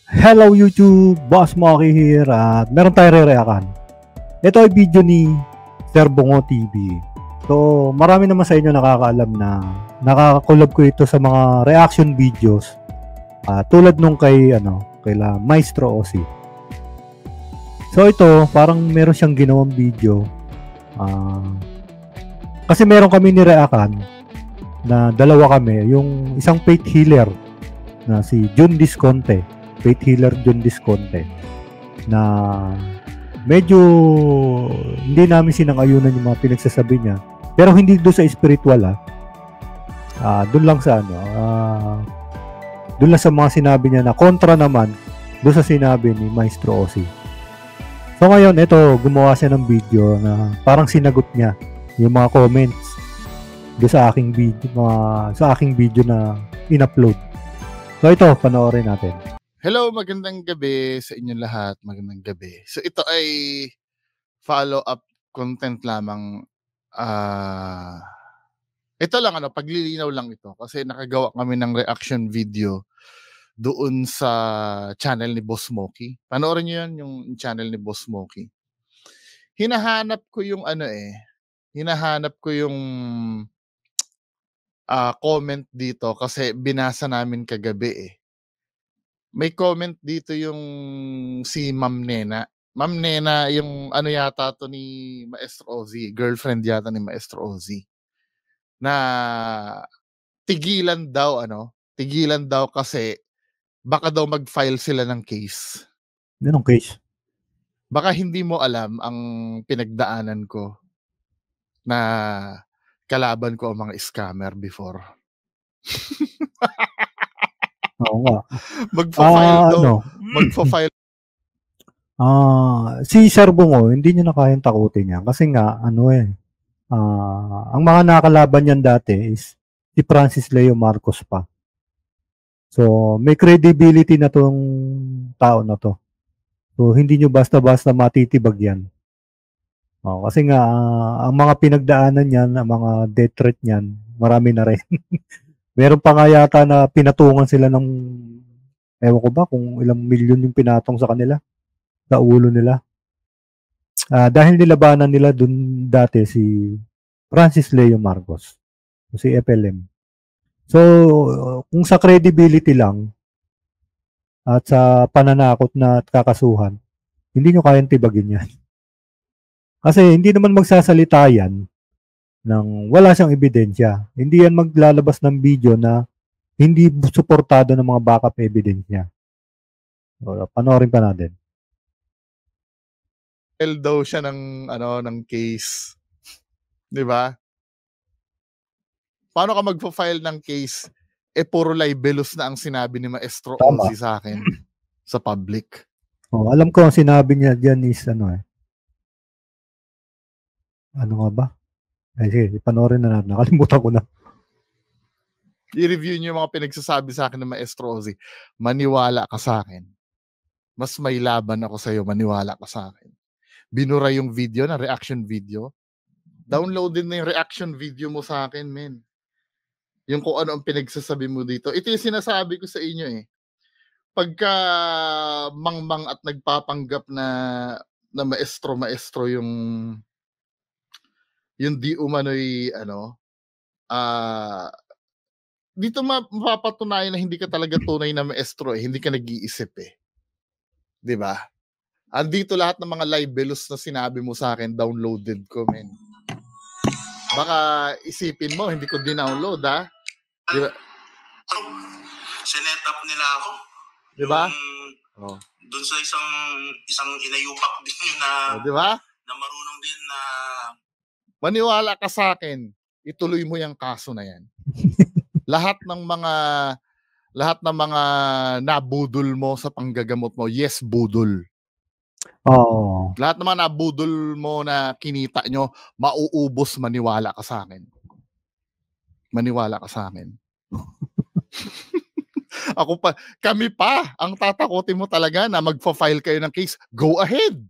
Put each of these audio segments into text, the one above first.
Hello YouTube, Boss Moki here at meron tayong re-reaction. Ito ay video ni Sir Bongo TV. So marami naman sa inyo nakakaalam na nakaka-collab ko ito sa mga reaction videos tulad nung kay Maestro Ozzy. So ito parang meron siyang ginawang video kasi meron kami ni-reaction na dalawa kami, yung isang faith healer na si Jun Disconte, faith healer Jun Disconte, na medyo hindi namin sinang-ayunan yung mga pinagsasabi niya, pero hindi doon sa spiritual doon lang sa doon lang sa mga sinabi niya na kontra naman doon sa sinabi ni Maestro Ozzy. So ngayon ito, gumawa siya ng video na parang sinagot niya yung mga comments doon sa aking video na in-upload. So ito, panoorin natin. Hello, magandang gabi sa inyong lahat. Magandang gabi. So ito ay follow-up content lamang. Ito lang, paglilinaw lang ito. Kasi nakagawa kami ng reaction video doon sa channel ni Boss Moki. Panoorin nyo yan, yung channel ni Boss Moki. Hinahanap ko yung comment dito kasi binasa namin kagabi . May comment dito yung si Ma'am Nena. Ma'am Nena, yung yata to ni Maestro Ozzy, girlfriend yata ni Maestro Ozzy. Na tigilan daw kasi baka daw mag-file sila ng case. Anong case? Baka hindi mo alam ang pinagdaanan ko na kalaban ko ang mga scammer before. Oo nga. Magfa-file daw. Magfa-file. Si Sir Bongo, hindi niya na kayang takutin yan. Kasi nga, ang mga nakalaban niyan dati is si Francis Leo Marcos pa. So, may credibility na tong tao na to. So, hindi nyo basta-basta matitibag yan. Kasi nga, ang mga pinagdaanan niyan, ang mga death threat niyan, marami na rin. Meron pa nga yata na pinatungan sila ng, ewan ko ba kung ilang milyon yung pinatong sa kanila, sa ulo nila. Dahil nilabanan nila dun dati si Francis Leo Marcos, si FLM. So, kung sa credibility lang at sa pananakot na at kakasuhan, hindi nyo kayang tibagin yan. Kasi hindi naman magsasalita yan nang wala siyang ebidensya. Hindi yan maglalabas ng video na hindi suportado ng mga backup evidence niya. Panoorin pa natin. Daw siya ng case. 'Di ba? Paano ka magfo-file ng case? Puro libelous na ang sinabi ni Maestro Ozzy sa akin sa public. Alam ko ang sinabi niya diyan is ano nga ba? Sige, panoorin na natin. Nakalimutan ko na. I-review niyo yung mga pinagsasabi sa akin ng Maestro Ozzy. Maniwala ka sa akin. Mas may laban ako sa iyo, maniwala ka sa akin. Binura yung video na reaction video. Downloadin na yung reaction video mo sa akin, men. Yung kung ano ang pinagsasabi mo dito. Ito yung sinasabi ko sa inyo . Pagka mangmang at nagpapanggap na maestro yung di umano'y dito mapapatunayan na hindi ka talaga tunay na maestro . Hindi ka nag-iisip . 'Di ba? Andito lahat ng mga libelous na sinabi mo sa akin, downloaded ko, men. Baka isipin mo, hindi ko din-download, Diba? Sinet up nila ako. Diba? Doon sa isang inayupak din yun na, diba? Na marunong din na maniwala ka sa akin, ituloy mo yung kaso na yan. lahat ng mga nabudol mo sa panggagamot mo, yes, budol. Lahat ng mga nabudol mo na kinita nyo, mauubos, maniwala ka sa akin. Maniwala ka sa akin. Kami pa ang tatakotin mo talaga na magfa-file kayo ng case. Go ahead.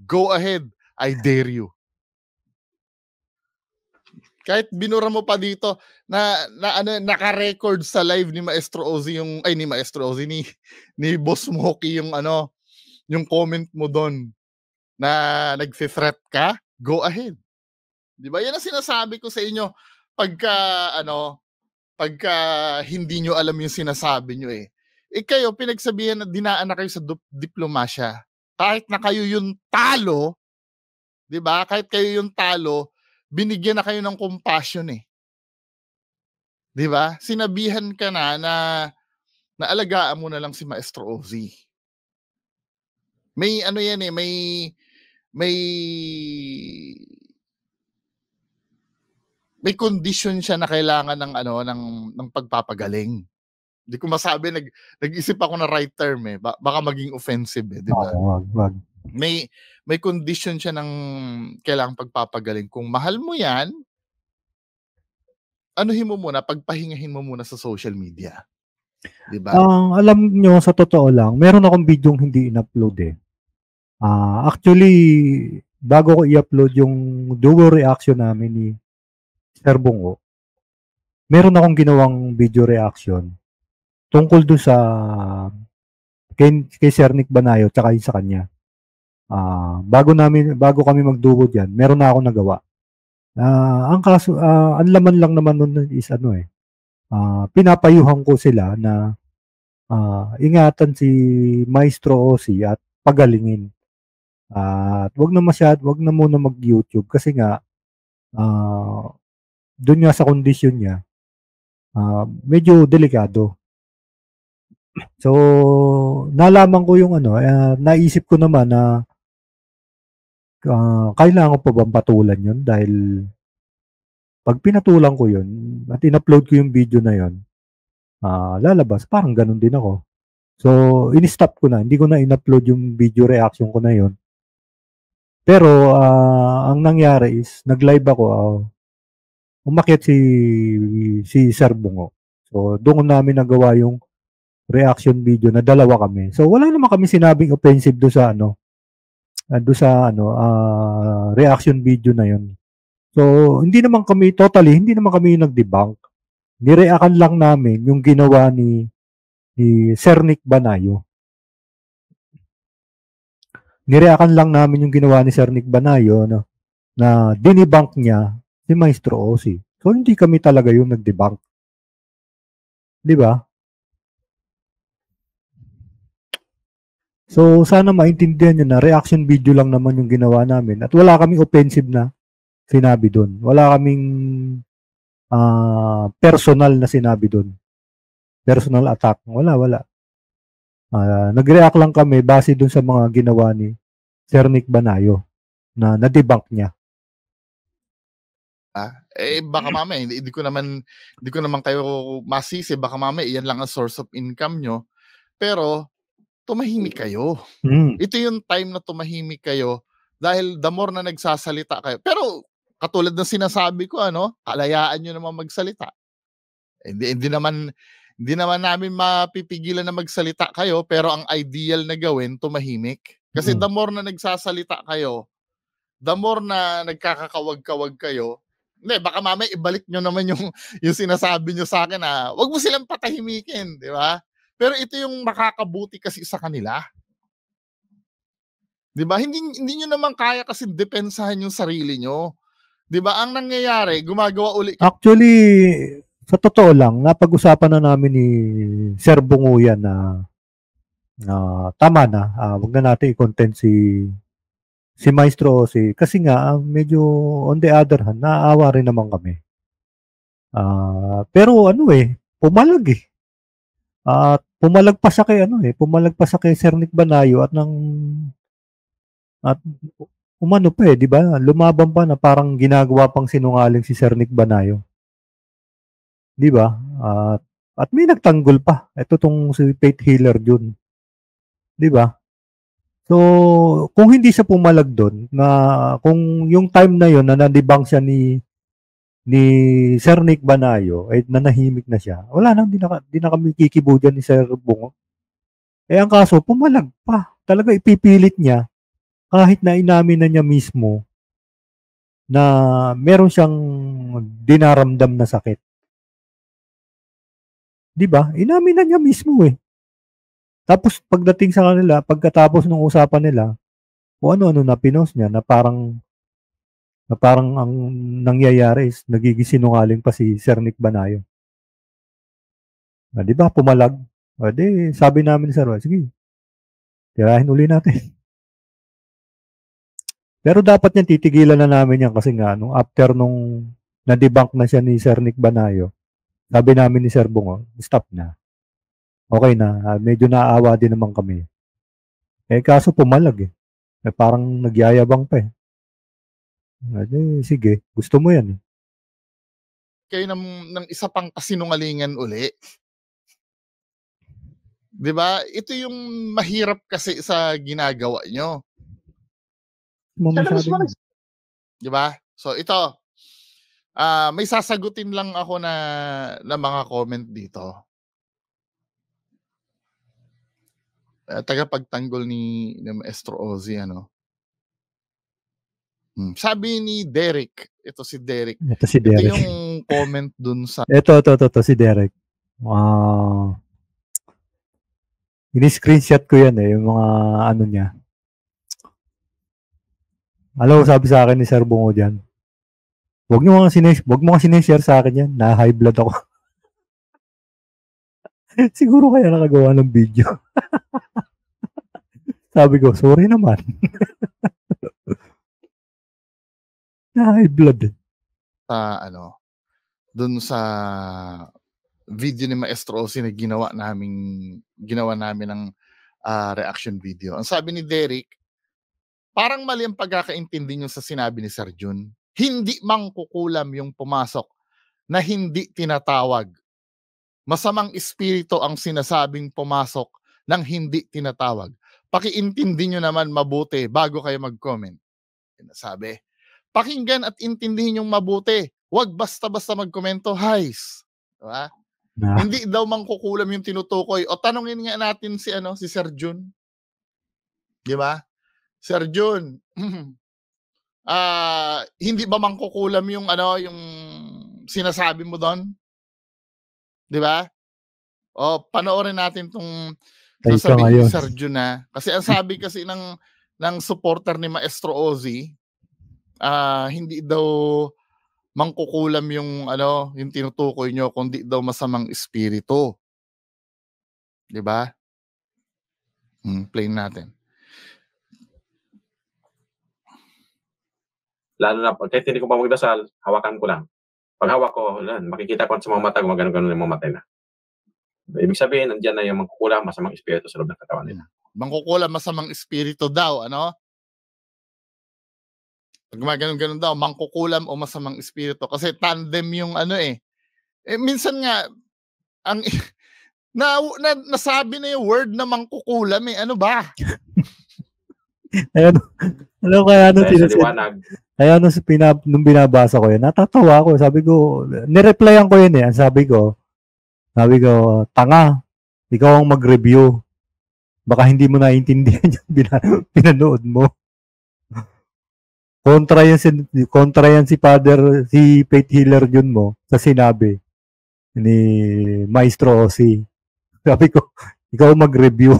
Go ahead. I dare you. Kahit binura mo pa dito na ano, naka-record sa live ni Maestro Ozzy ni Boss Smokey yung ano, yung comment mo doon na nagfe-threat ka, go ahead. 'Di ba? Yan ang sinasabi ko sa inyo pagka hindi nyo alam yung sinasabi nyo eh. Kayo, pinagsabihan na dinaan na kayo sa diplomasya. Kahit na kayo yung talo, di ba? Kahit kayo yung talo, binigyan na kayo ng compassion eh. Di ba? Sinabihan ka na alagaan mo na lang si Maestro Ozzy. May ano yan eh, may condition siya na kailangan ng ng pagpapagaling. Hindi ko masabi, nag-isip ako na right term eh. Baka maging offensive eh, di ba? Wag. May condition siya ng kailangang pagpapagaling. Kung mahal mo yan, anuhin mo muna, pagpahingahin mo muna sa social media. Di ba? Alam nyo, sa totoo lang, meron akong video hindi in-upload eh. Actually, bago ko i-upload yung duo reaction namin ni Sir Bungo, meron akong ginawang video reaction tungkol doon sa kay Sir Nick Banayo tsaka yung sa kanya. Bago kami magduo diyan, meron na ako nagawa. Ang kaso, ang laman lang naman nun is pinapayuhan ko sila na ingatan si Maestro Ozzy at pagalingin. At wag na muna mag-YouTube kasi nga doon nga sa kondisyon niya, medyo delikado. So, nalaman ko yung naisip ko naman na kailangan ko pa bang patulan yun dahil pag pinatulan ko yun at in-upload ko yung video na yun, lalabas, parang ganun din ako. So, in-stop ko na. Hindi ko na in-upload yung video reaction ko na yun. Pero, ang nangyari is, nag-live ako, umakyat si Sir Bungo. So, doon namin nagawa yung reaction video na dalawa kami. So, wala naman kami sinabing offensive do sa reaction video na yun. So, hindi naman kami nag-debunk. Nireakan lang namin yung ginawa ni Sir Nick Banayo. Nireakan lang namin yung ginawa ni Sir Nick Banayo na dinibunk niya si Maestro Ozzy. So, hindi kami talaga yung nag-debunk. Di ba? So, sana maintindihan nyo na reaction video lang naman yung ginawa namin at wala kaming offensive na sinabi doon. Wala kaming personal na sinabi doon. Personal attack. Wala. Nag-react lang kami base doon sa mga ginawa ni Sir Nick Banayo na na-debunk niya. Baka mamaya, hindi ko naman kayo masisi. Baka mamaya, iyan lang ang source of income nyo. Pero, tumahimik kayo. Ito yung time na tumahimik kayo dahil the more na nagsasalita kayo. Pero katulad ng sinasabi ko, kalayaan nyo naman magsalita. Hindi naman namin mapipigilan na magsalita kayo, pero ang ideal na gawin, tumahimik. Kasi the more na nagsasalita kayo, the more na nagkakakawag-kawag kayo, baka mamaya ibalik nyo naman yung sinasabi nyo sa akin na wag mo silang patahimikin, di ba? Pero ito yung makakabuti kasi sa kanila. 'Di ba? Hindi nyo naman kaya kasi depensahan yung sarili nyo. 'Di ba? Ang nangyayari, gumagawa uli. Actually, sa totoo lang, napag-usapan na namin ni Sir Bungo yan na tama na. Wag na natin i-content si Maestro Ozzy. Kasi nga, medyo on the other hand, naaawa rin naman kami. Pero pumalag eh. At pumalag pa siya kay Sir Nick Banayo at umano pa di ba? Lumaban pa na parang ginagawa pang sinungaling si Sir Nick Banayo. Di ba? At may nagtanggol pa. Ito tong si Faith Healer June. Di ba? So, kung hindi siya pumalag doon, kung yung time na yon na na-debunk siya ni Sir Nick Banayo, nanahimik na siya. Wala na, di na kami kikibo dyan ni Sir Bungo. Ang kaso, pumalag pa. Talaga ipipilit niya, kahit na inamin na niya mismo na meron siyang dinaramdam na sakit. Di ba? Inamin na niya mismo eh. Tapos pagdating sa kanila, pagkatapos ng usapan nila, o ano-ano na pinost niya na parang ang nangyayari is nagiging sinungaling pa si Sir Nick Banayo. Di ba? Pumalag. Di, sabi namin sa Sir, sige, tirahin uli natin. Pero dapat yan, titigilan na namin yan kasi nga, after nung na-debunk na siya ni Sir Nick Banayo, sabi namin ni Sir Bungo, stop na. Okay na, medyo naaawa din naman kami. Kaso pumalag eh. Parang nagyayabang pa eh. Sige, gusto mo yan eh. Kayo ng isa pang kasinungalingan uli. Diba? Ito yung mahirap kasi sa ginagawa nyo. Diba? So ito, may sasagutin lang ako na mga comment dito. Tagapagtanggol ni Maestro Ozzy, ano? Sabi ni Derek, ito si Derek. Ito si Derek. Ito yung comment dun sa... Ito, si Derek. Ini-screenshot ko yan eh, yung mga ano niya. Alam mo, sabi sa akin ni Sir Bungo dyan, wag mo nga sinishare sa akin yan, na high blood ako. Siguro kaya nakagawa ng video. Sabi ko, sorry naman. Na high blood. Dun sa video ni Maestro Ozzy na ginawa namin ng reaction video. Ang sabi ni Derek, parang mali ang pagkakaintindi nyo sa sinabi ni Sir Jun. Hindi mangkukulam yung pumasok na hindi tinatawag. Masamang espiritu ang sinasabing pumasok ng hindi tinatawag. Pakiintindi nyo naman mabuti bago kayo mag-comment. Sabi, pakinggan at intindihin yung mabuti. Huwag basta-basta magkomento, highs. Diba? Hindi daw mangkukulam yung tinutukoy. O tanungin nga natin si Sir Jun. Diba? Sir Jun, hindi ba mangkukulam yung sinasabi mo doon? 'Di ba? O panoorin natin tong sasabihin ni Sir Jun na. Kasi ang sabi kasi ng supporter ni Maestro Ozzy, hindi daw mangkukulam yung tinutukoy nyo, kundi daw masamang espiritu. 'Di ba? Play natin. Lalo na, kahit hindi ko pa magdasal, hawakan ko lang. Pag hawak ko, makikita ko sa mga mata, gumagano-gano yung mga matay na. Ibig sabihin, nandiyan na yung mangkukulam, masamang espiritu sa loob ng katawan nila. Mangkukulam, masamang espiritu daw, ano? Pag gumagano-gano daw, mangkukulam o masamang espiritu. Kasi tandem yung minsan nga, nasabi na yung word na mangkukulam eh. Ano ba? Alam kaya nung binabasa ko yun, natatawa ako. Sabi ko, nireplyan ko yun eh. Ang sabi ko, tanga, ikaw ang mag-review. Baka hindi mo naiintindihan yung pinanood mo. Kontra yan si Faith Healer Jun mo sa sinabi ni Maestro Ozzy. Sabi ko, ikaw mag-review.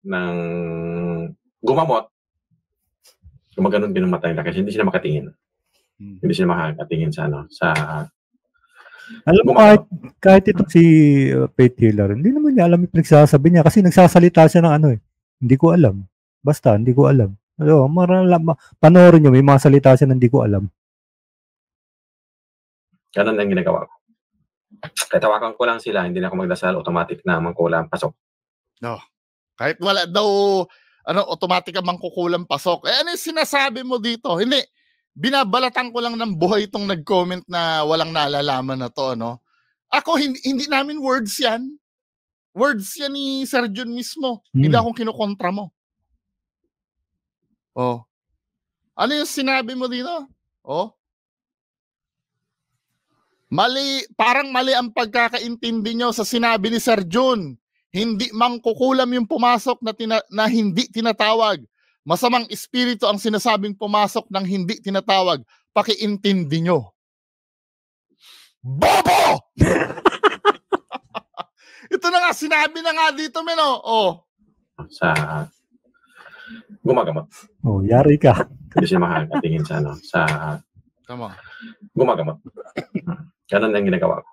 Ng gumamot, gumaganon din ang mata nila kasi hindi sila makatingin. Hindi sila makakatingin sa alam mo, kahit ito si Faith Healer, hindi naman niya alam yung pinagsasabi niya kasi nagsasalita siya ng hindi ko alam. Basta, hindi ko alam. Panoorin niyo, may mga salita siya na hindi ko alam. Ganun lang ginagawa ko. Kahit tawakan ko lang sila, hindi na ako magdasal, automatic na mangkulam, pasok. No. Kahit wala daw, automatic ang mangkukulam, pasok. Ano yung sinasabi mo dito? Hindi. Binabalatan ko lang ng buhay itong nag-comment na walang nalalaman na to, no? Ako, hindi namin words yan. Words yan ni Sir Jun mismo. Hindi akong kinukontra mo. Oh. Ano yung sinabi mo dito? Oh. Parang mali ang pagkakaintindi nyo sa sinabi ni Sir Jun. Hindi mangkukulam yung pumasok na hindi tinatawag. masamang espiritu ang sinasabing pumasok ng hindi tinatawag, pakiintindi nyo. Bobo! Ito na nga, sinabi na nga dito, men, oh. Sa gumagamot. Oh, yari ka. Hindi siya makakatingin sa sa Tama. gumagamot. Ganun ang ginagawa ko.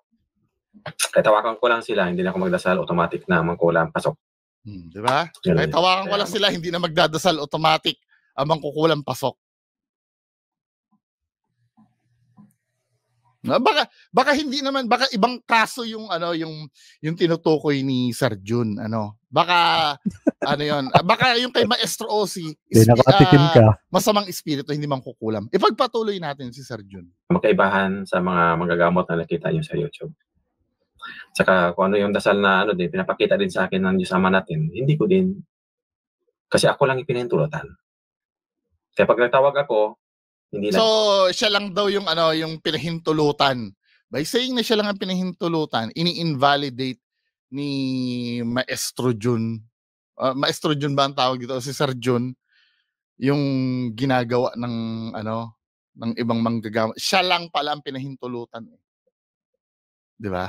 Kahit tawakan ko lang sila, hindi na ako magdasal, automatic na mangkulam, pasok. Di ba? Kahit tawakan ko lang sila, hindi na magdadasal, automatic ang mangkukulam, pasok. Baka hindi naman, baka ibang kaso yung yung tinutukoy ni Sir Jun, baka yon, baka yung kay Maestro Ozzy, nakatikim ka. masamang espiritu, hindi man kukulam. Ipagpatuloy natin si Sir Jun. Magkaibahan sa mga manggagamot na nakita niyo sa YouTube. Saka kung ano yung dasal na din, pinapakita din sa akin ng Diyos Ama natin, hindi ko din, kasi ako lang ipinahintulutan. Kaya pag nagtawag ako, hindi lang. So, siya lang daw yung yung pinahintulutan. By saying na siya lang ang pinahintulutan, ini-invalidate ni Maestro Jun. Maestro Jun ba ang tawag dito? Si Sir Jun, yung ginagawa ng ng ibang manggagamot. Siya lang pala ang pinahintulutan. Di ba?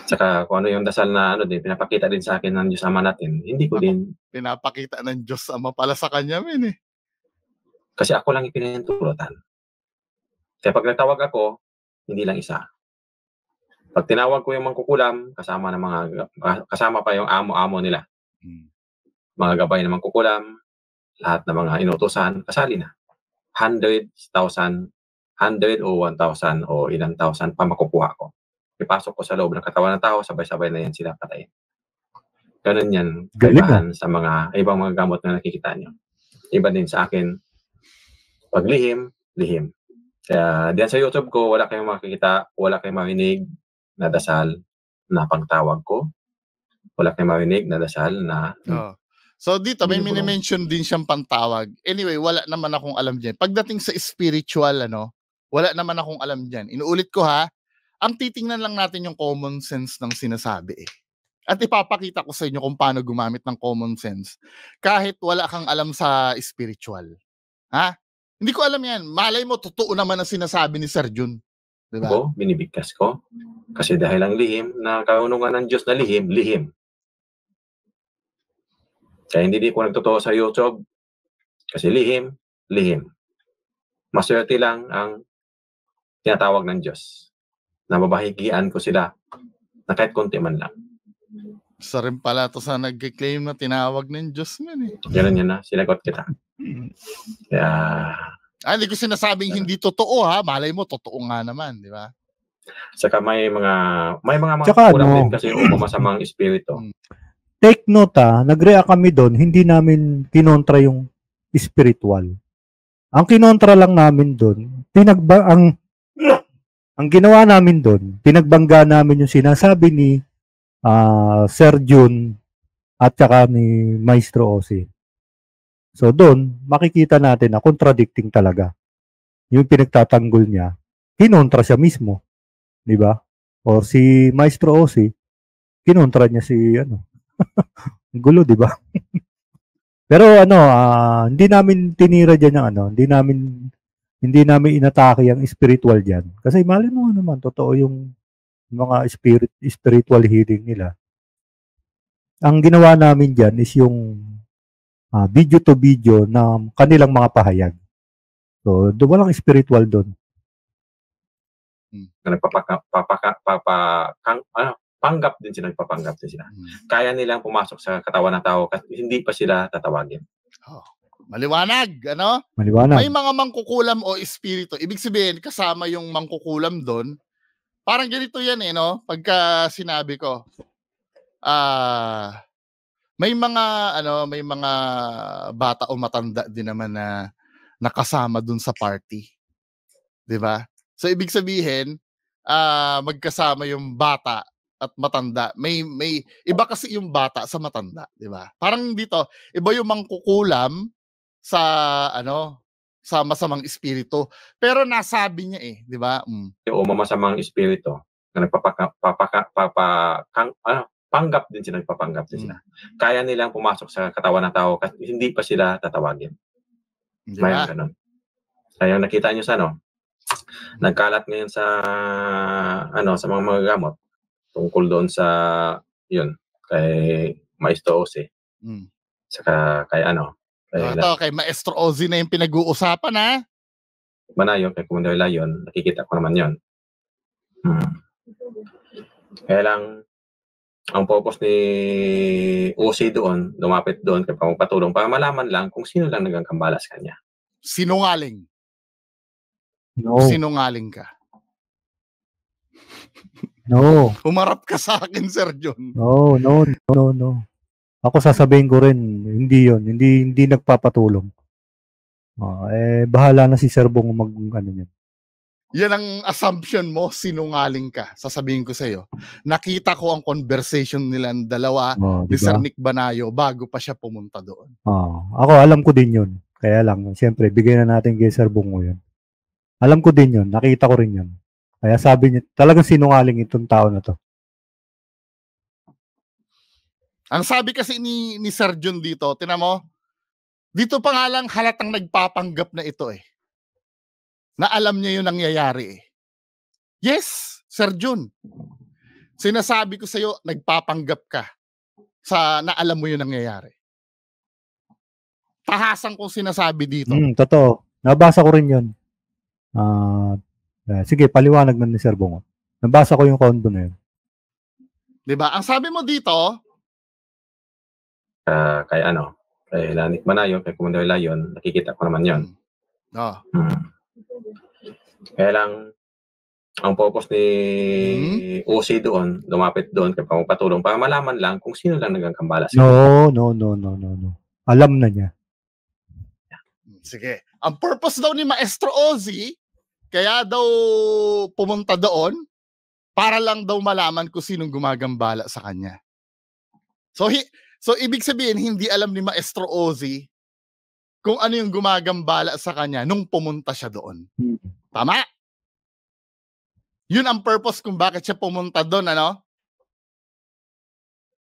Saka kung ano yung dasal na din, pinapakita din sa akin ng Diyos Ama natin, hindi ko din. Pinapakita ng Diyos Ama pala sa kanya, men eh. Kasi ako lang ipinahintulutan. Kaya pag nagtawag ako, hindi lang isa. Pag tinawag ko yung mangkukulam, kasama pa yung amo-amo nila. Mga gabay na mangkukulam, lahat ng mga inutusan, kasali na. 100,000, 100 o 1,000 o ilang thousand pa makukuha ko. Ipasok ko sa loob ng katawan ng tao, sabay-sabay na yan sila patayin. Ganun yan, kaibahan sa mga ibang mga gamot na nakikita nyo. Iba din sa akin, pag lihim. Kaya diyan sa YouTube ko, wala kayong makikita, wala kayong marinig na dasal na pagtawag ko. Wala kayong marinig na dasal na... So dito, may mini-mention din siyang pantawag. Anyway, wala naman akong alam dyan. Pagdating sa spiritual, wala naman akong alam dyan. Inuulit ko ha, ang titingnan lang natin yung common sense ng sinasabi eh. At ipapakita ko sa inyo kung paano gumamit ng common sense kahit wala kang alam sa spiritual. Ha? Hindi ko alam yan. Malay mo, totoo naman ang sinasabi ni Sir Jun. Diba? Ko, binibigkas ko. Kasi dahil ang lihim, na kaunungan ng Diyos na lihim. Kaya hindi ko nagtotoo sa YouTube. Kasi lihim. Maswerte lang ang tinatawag ng Diyos. Nababahigian ko sila na kahit konti man lang. Isa rin pala ito sa nag-claim na tinawag ng Diyos man eh. Ganun yan na, sinagot kita. Kaya... hindi ko sinasabing hindi totoo ha. Malay mo, totoo nga naman, di ba? Saka may mga Tsaka, kulang din kasi masamang espiritu. Take note nag-react kami doon, hindi namin kinontra yung spiritual. Ang kinontra lang namin doon, ang ginawa namin doon, pinagbangga namin yung sinasabi ni Sir Jun at saka ni Maestro Ozzy. So doon, makikita natin na contradicting talaga. Yung pinagtatanggol niya, kinontra siya mismo. Di ba? O si Maestro Ozzy, kinontra niya si gulo, di ba? Pero hindi namin tinira diyan yung hindi namin inatake ang spiritual diyan. Kasi mali mo naman, totoo yung mga spiritual healing nila. Ang ginawa namin diyan is yung video to video na kanilang mga pahayag. So, walang spiritual doon. Nagpapanggap din sila. Kaya nilang pumasok sa katawan ng tao kasi hindi pa sila tatawagin. Maliwanag, Maliwanag. May mga mangkukulam o espiritu. Ibig sabihin, kasama yung mangkukulam doon. Parang ganito yan pagka sinabi ko, may mga bata o matanda din naman na nakasama dun sa party. 'Di ba? So ibig sabihin, magkasama yung bata at matanda. May iba kasi yung bata sa matanda, 'di ba? Parang dito, iba yung mangkukulam sa sa masamang espiritu. Pero nasabi niya 'di ba? Yung masamang espiritu na panggap din din sila, nagpapanggap din sila. Kaya nilang pumasok sa katawan ng tao kasi hindi pa sila tatawagin. Mayroon ganun. Kaya nakita nyo sa nagkalat ngayon sa sa mga magagamot tungkol doon sa kay Maestro Ozzy. Saka kay kay Maestro Ozzy na yung pinag-uusapan, ha? Manayo, kay Commander Lion, nakikita ko naman yon. Kaya lang, ang purpose ni Ozzy doon, lumapit doon kay pagpatulong para malaman lang kung sino lang nagkakambala sa kanya. Sinungaling. No. Sinungaling ka. No. Humarap ka sa akin, Sir John. No. Ako sasabihin ko rin, hindi yun. Hindi nagpapatulong. Bahala na si Sir Bong niyan. Yan ang assumption mo, sinungaling ka. Sasabihin ko sa iyo. Nakita ko ang conversation nila ng dalawa ni diba? Sir Nick Banayo bago pa siya pumunta doon. Ako alam ko din yun. Kaya lang, siyempre, bigyan na natin kay Sir Bong yun. Alam ko din yun. Nakita ko rin yun. Kaya sabi niya, talagang sinungaling itong tao na to. Ang sabi kasi ni Sir John dito, tinan mo, dito pa nga lang halatang nagpapanggap na ito na alam niya yung nangyayari Yes, Sir John. Sinasabi ko sa iyo, nagpapanggap ka na alam mo yung nangyayari. Tahasan kong sinasabi dito. Totoo. Nabasa ko rin yun. Sige, paliwanag na ni Sir Bong. Nabasa ko yung kondo na yun. Diba? Ang sabi mo dito, kay Nick Banayo, kay Commander Lion, nakikita ko naman yon. Kaya lang, ang purpose ni Ozzy doon, lumapit doon kay pagpatulong para malaman lang kung sino lang nagkakambala sa kanya. No. Alam na niya. Sige. Ang purpose daw ni Maestro Ozzy, kaya daw pumunta doon, para lang daw malaman kung sinong gumagambala sa kanya. So ibig sabihin, hindi alam ni Maestro Ozzy kung ano yung gumagambala sa kanya nung pumunta siya doon. Tama? Yun ang purpose kung bakit siya pumunta doon,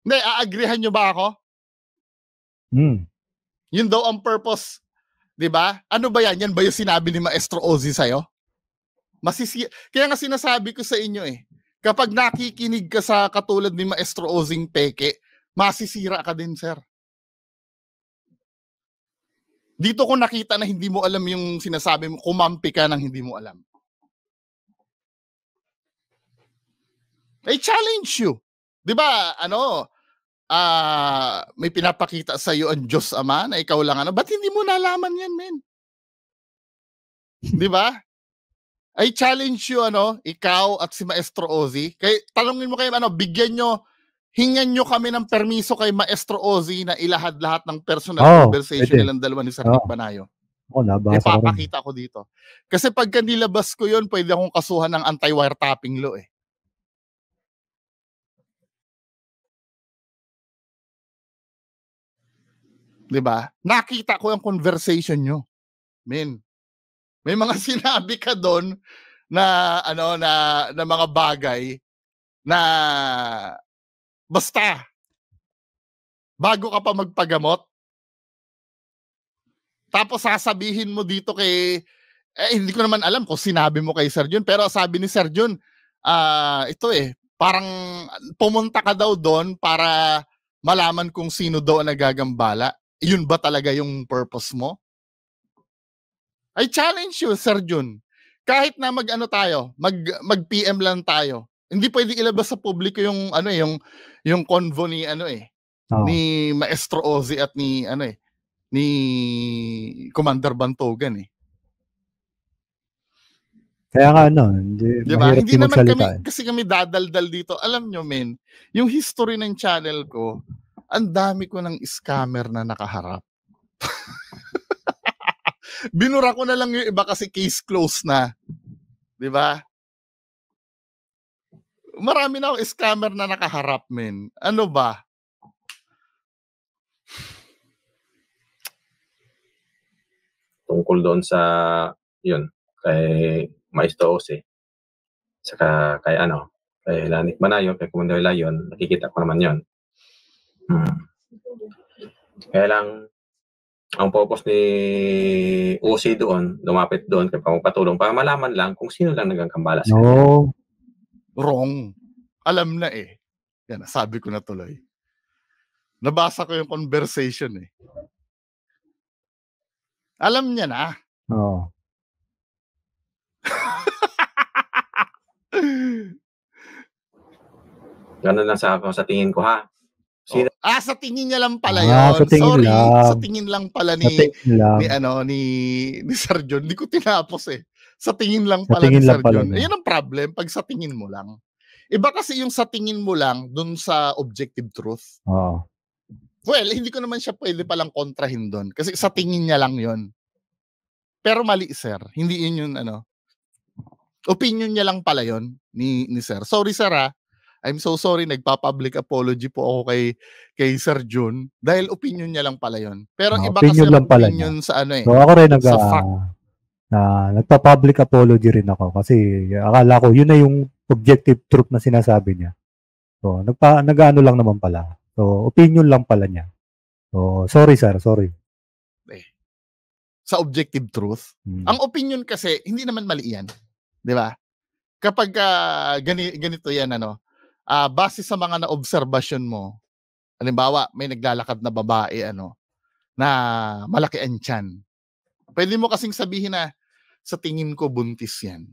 Hindi, aagrihan nyo ba ako? Yun daw ang purpose, di ba? Ano ba yan? Yan ba yung sinabi ni Maestro Ozzy sa'yo? Kaya nga sinasabi ko sa inyo kapag nakikinig ka sa katulad ni Maestro Ozzyng peke, masisira ka din, sir. Dito ko nakita na hindi mo alam yung sinasabi mo, kumampi ka ng hindi mo alam. I challenge you. 'Di ba? May pinapakita sa iyo ang Diyos Ama na ikaw lang ba't hindi mo nalaman 'yan, men? 'Di ba? I challenge you ikaw at si Maestro Ozzy. Kay tanungin mo kayo hingan nyo kami ng permiso kay Maestro Ozzy na ilahad lahat ng personal conversation nilang dalawa ni Sir Nick Banayo. Ipapakita ko dito. Kasi pagka nilabas ko yun, pwede akong kasuhan ng anti-wiretapping law Diba? Nakita ko yung conversation nyo. Men, may mga sinabi ka doon na na mga bagay na basta bago ka pa magpagamot, tapos sasabihin mo dito hindi ko naman alam kung sinabi mo kay Sir John, pero sabi ni Sir John, parang pumunta ka daw doon para malaman kung sino daw ang nagagambala. Yun ba talaga yung purpose mo? I challenge you, Sir John. Kahit na mag-PM lang tayo. Hindi pwedeng ilabas sa publiko yung yung convo ni ni Maestro Ozzy at ni Commander Bantogan Kaya nga hindi diba? Hindi naman kami dadaldal dito. Alam nyo, men, yung history ng channel ko, ang dami ko ng scammer na nakaharap. Binura ko na lang yung iba kasi case closed na. Di ba? Marami na ako scammer na nakaharap, men. Ano ba? Tungkol doon sa kay Maestro Ozzy. Saka kay Nick Banayo, kay Commander Lion, nakikita ko naman yon. Kaya lang, ang purpose ni Uzi doon, lumapit doon kay pagpatulong para malaman lang kung sino lang nagkakambala sa kanya. No. Wrong. Alam na eh. Yan, sabi ko na tuloy. Nabasa ko yung conversation eh. Alam niya na. Oo. Ganun lang sa tingin ko, ha? Sino? Sa tingin niya lang pala Sa yun. tingin Sorry, lang. sa tingin lang pala Sa tingin lang. ni Sir John. Hindi ko tinapos eh. Sa tingin lang Sa pala tingin ni lang Sir pala John. niya. Ayun ang problem pag sa tingin mo lang. Iba kasi yung sa tingin mo lang dun sa objective truth. Oo. Well, hindi ko naman siya pwede palang kontrahin doon. Kasi sa tingin niya lang yon. Pero mali, sir. Hindi yun yung opinion niya lang pala yon ni Sir. Sorry, sir, ha. I'm so sorry. Nagpa-public apology po ako kay Sir Jun. Dahil opinion niya lang pala yon. Pero iba Opinion kasi lang ang pala opinion niya. sa So ako rin sa fact. nagpa-public apology rin ako kasi akala ko yun na yung objective truth na sinasabi niya. So nag-ano lang naman pala. So opinion lang pala niya. So sorry sir, sorry. Sa objective truth. Ang opinion kasi hindi naman mali yan. 'Di ba? Kapag ganito yan base sa mga na-obserbasyon mo, halimbawa may naglalakad na babae na malaki ang tiyan. Pwede mo kasing sabihin na sa tingin ko buntis yan.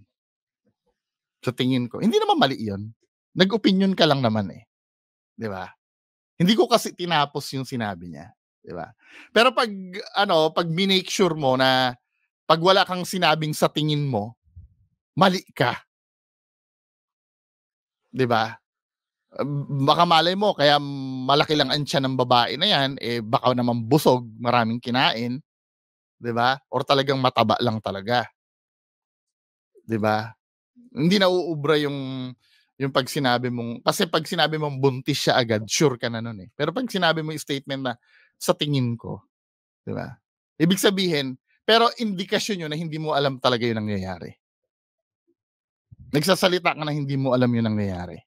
Sa tingin ko. Hindi naman mali 'yon. Nag-opinion ka lang naman eh. 'Di ba? Hindi ko kasi tinapos yung sinabi niya, 'di ba? Pero pag minake sure mo na pag wala kang sinabing sa tingin mo, mali ka. 'Di ba? Baka malay mo kaya malaki lang ang tiyan ng babae na yan, baka naman busog, maraming kinain, 'di ba? Or talagang mataba lang talaga. 'Di ba? Hindi nauubra yung pag sinabi mong, kasi pag sinabi mong buntis siya agad, sure ka na nun eh. Pero pag sinabi mo yung statement na sa tingin ko, 'di ba? Ibig sabihin, pero indikasyon yun na hindi mo alam talaga yung nangyayari. Nagsasalita ka na hindi mo alam yung nangyayari.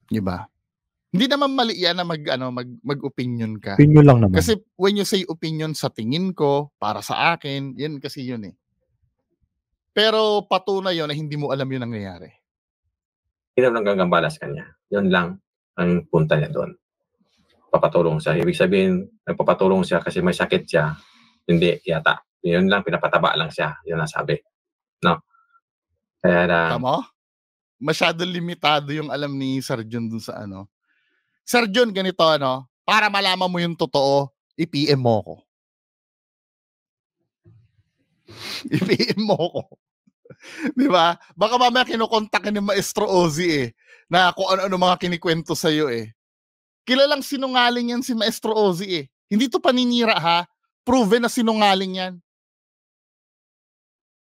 'Di ba? Hindi naman mali yan na mag-opinion ka. Opinion lang naman. Kasi when you say opinion, sa tingin ko, para sa akin, yan kasi yun eh. Pero patunay yun na hindi mo alam yung nangyayari. Hindi naman gagambala sa kanya. Yun lang ang punta niya doon. Papatulong siya. Ibig sabihin, nagpapatulong siya kasi may sakit siya. Hindi yata. Yun lang, pinapataba lang siya. Yun ang sabi. No? Kaya na... Tama? Masyadong limitado yung alam ni Sir John dun sa Sir John, ganito para malaman mo yung totoo, i-PM mo ko. I-PM mo ko. Di ba? Baka mamaya kinukontak ni Maestro Ozzy na kung ano-ano mga kinikwento sa'yo Kilalang sinungaling yan si Maestro Ozzy Hindi to paninira ha. Proven na sinungaling yan.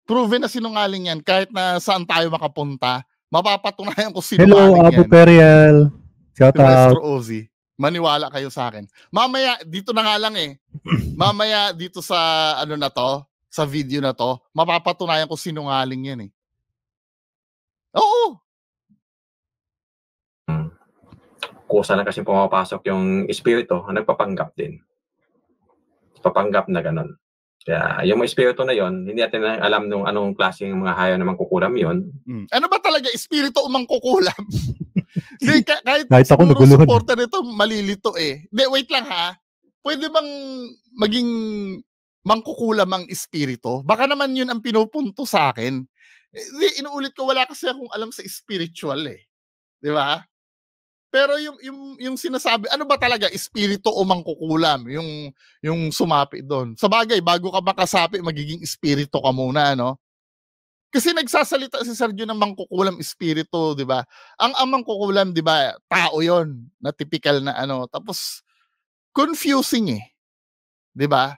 Proven na sinungaling yan. Kahit na saan tayo makapunta, mapapatunayan ko sinungaling yan. Hello, Abu Periel. Shout si out. Maestro Ozzy. Maniwala kayo sa akin. Mamaya, dito na nga lang Mamaya dito sa sa video na to, mapapatunayan ko sinungaling yan Oo. Kusa na kasi pumapasok yung espiritu, nagpapanggap din. Papanggap na ganun. Kaya yung espiritu na yon, hindi natin alam nung anong klaseng mga hayaw na mangkukulam yon. Ano ba talaga espiritu o mangkukulam? kahit ako siguro supporter nito malilito Hindi, wait lang ha. Pwede bang maging mangkukulam ang espiritu? Baka naman yun ang pinupunto sa akin. Inuulit ko, wala kasi akong alam sa spiritual Di ba? Pero yung sinasabi, ano ba talaga, espiritu o mangkukulam? Yung sumapi doon. Sa bagay, bago ka makasapi, magiging espiritu ka muna, Kasi nagsasalita si Sergio ng mangkukulam espiritu, di ba? Ang mangkukulam, di ba, tao yon na typical na Tapos, confusing di ba?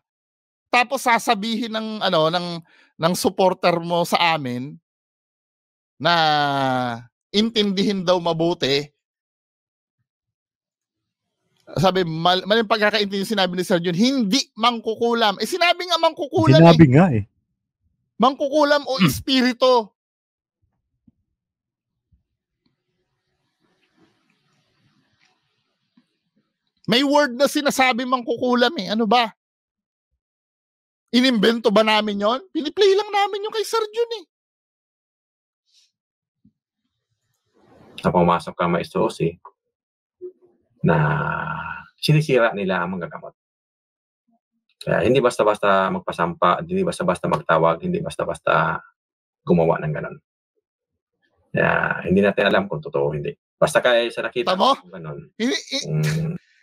Tapos sasabihin ng supporter mo sa amin na intindihin daw mabuti. Sabi, maling pagkakaintindi sinabi ni Sir John, hindi mangkukulam. Sinabi nga mangkukulam Sinabi nga Mangkukulam o espiritu. May word na sinasabi mangkukulam eh. Ano ba? Inimbento ba namin yon? Piniplay lang namin yung kay Sir Jun eh. Na pumasok ka Maestro Ozzy na sinisira nila ang mga gamot. Kaya hindi basta-basta magpasampa, hindi basta-basta magtawag, hindi basta-basta gumawa ng ganon. Kaya hindi natin alam kung totoo o hindi. Basta kaya sa nakita Tamo? kung ganon.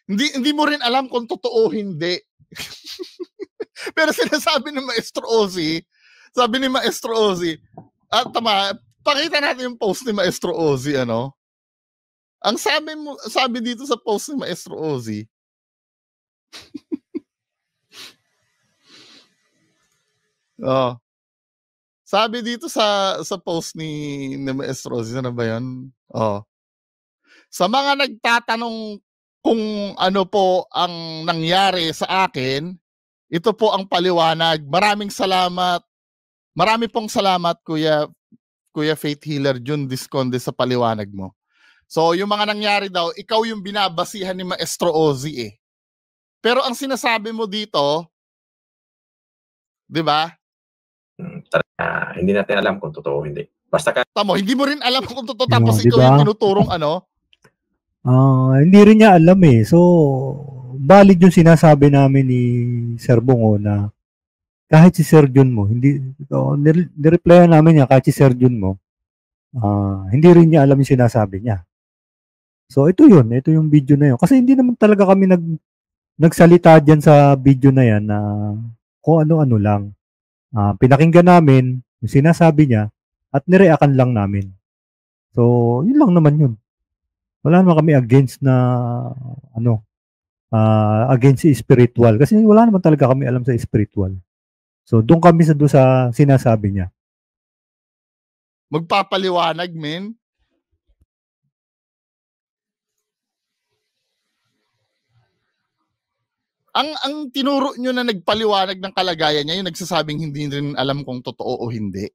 Hindi mo rin alam kung totoo o hindi. Pero sinasabi ni Maestro Ozzy, sabi ni Maestro Ozzy, tama, pakita natin yung post ni Maestro Ozzy, ano? Ang sabi dito sa post ni Maestro Ozzy, sabi dito sa post ni Maestro Ozzy, ano ba yan? Sa mga nagtatanong kung ano po ang nangyari sa akin, ito po ang paliwanag. Maraming salamat. Marami pong salamat, Kuya Faith Healer Jun Disconde, sa paliwanag mo. So, yung mga nangyari daw, ikaw yung binabasihan ni Maestro Ozzy eh. Pero ang sinasabi mo dito, di ba? Hindi natin alam kung totoo o hindi. Basta Tamo, hindi mo rin alam kung totoo, tapos ikaw yung tinuturong ano? Hindi rin niya alam eh. So, valid yung sinasabi namin ni Sir Bungo na kahit si Sir Jun mo, nireplyan namin niya kahit si Sir Jun mo, hindi rin niya alam yung sinasabi niya. So, ito yung video na yun. Kasi hindi naman talaga kami nagsalita dyan sa video na yan na kung ano-ano lang. Pinakinggan namin yung sinasabi niya at nireakan lang namin. So, yun lang naman yun. Wala naman kami against na against spiritual. Kasi wala naman talaga kami alam sa spiritual. So, doon kami sa sinasabi niya. Magpapaliwanag, men. Ang tinuro nyo na nagpaliwanag ng kalagayan niya, yung nagsasabing hindi rin alam kung totoo o hindi.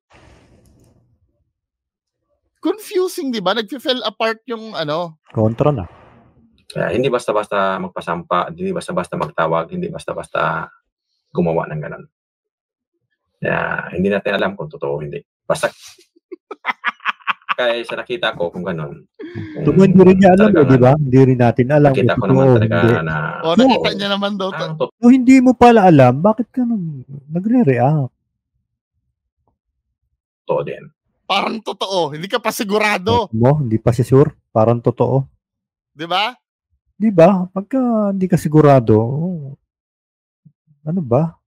Confusing, di ba? Nag-fell apart yung ano. Kontra na. Kaya hindi basta-basta magpasampa, hindi basta-basta magtawag, hindi basta-basta gumawa ng ganon. Kaya hindi natin alam kung totoo o hindi. Basta kaya sa nakita ko kung ganon. Hindi rin niya alam, di ba? Hindi rin natin alam. Nakita ko naman talaga na... nakita niya naman daw. So, hindi mo pala alam, bakit ka nagre-react? Totoo din. Parang totoo. Hindi ka pa sigurado. Hindi pa siya sure. Parang totoo. Di ba? Di ba? Pagka hindi ka sigurado, ano ba?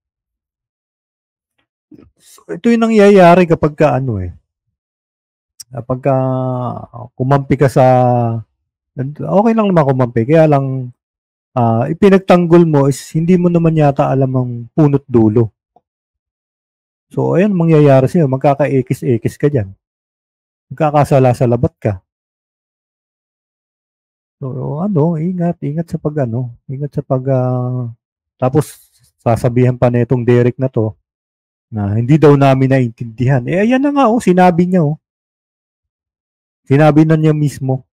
So, ito yung nangyayari kapag ka kapag kumampi ka sa, okay lang naman kumampi, kaya lang ipinagtanggol mo is hindi mo naman yata alam ang punot dulo. So, ayan mangyayari sa'yo, magkaka-ekis-ekis ka dyan. Magkakasala-salabat ka. So, ingat sa ingat sa tapos sasabihan pa na itong Derek na to, na hindi daw namin naintindihan. Ayan na nga, sinabi niya, Sinabi na niya mismo.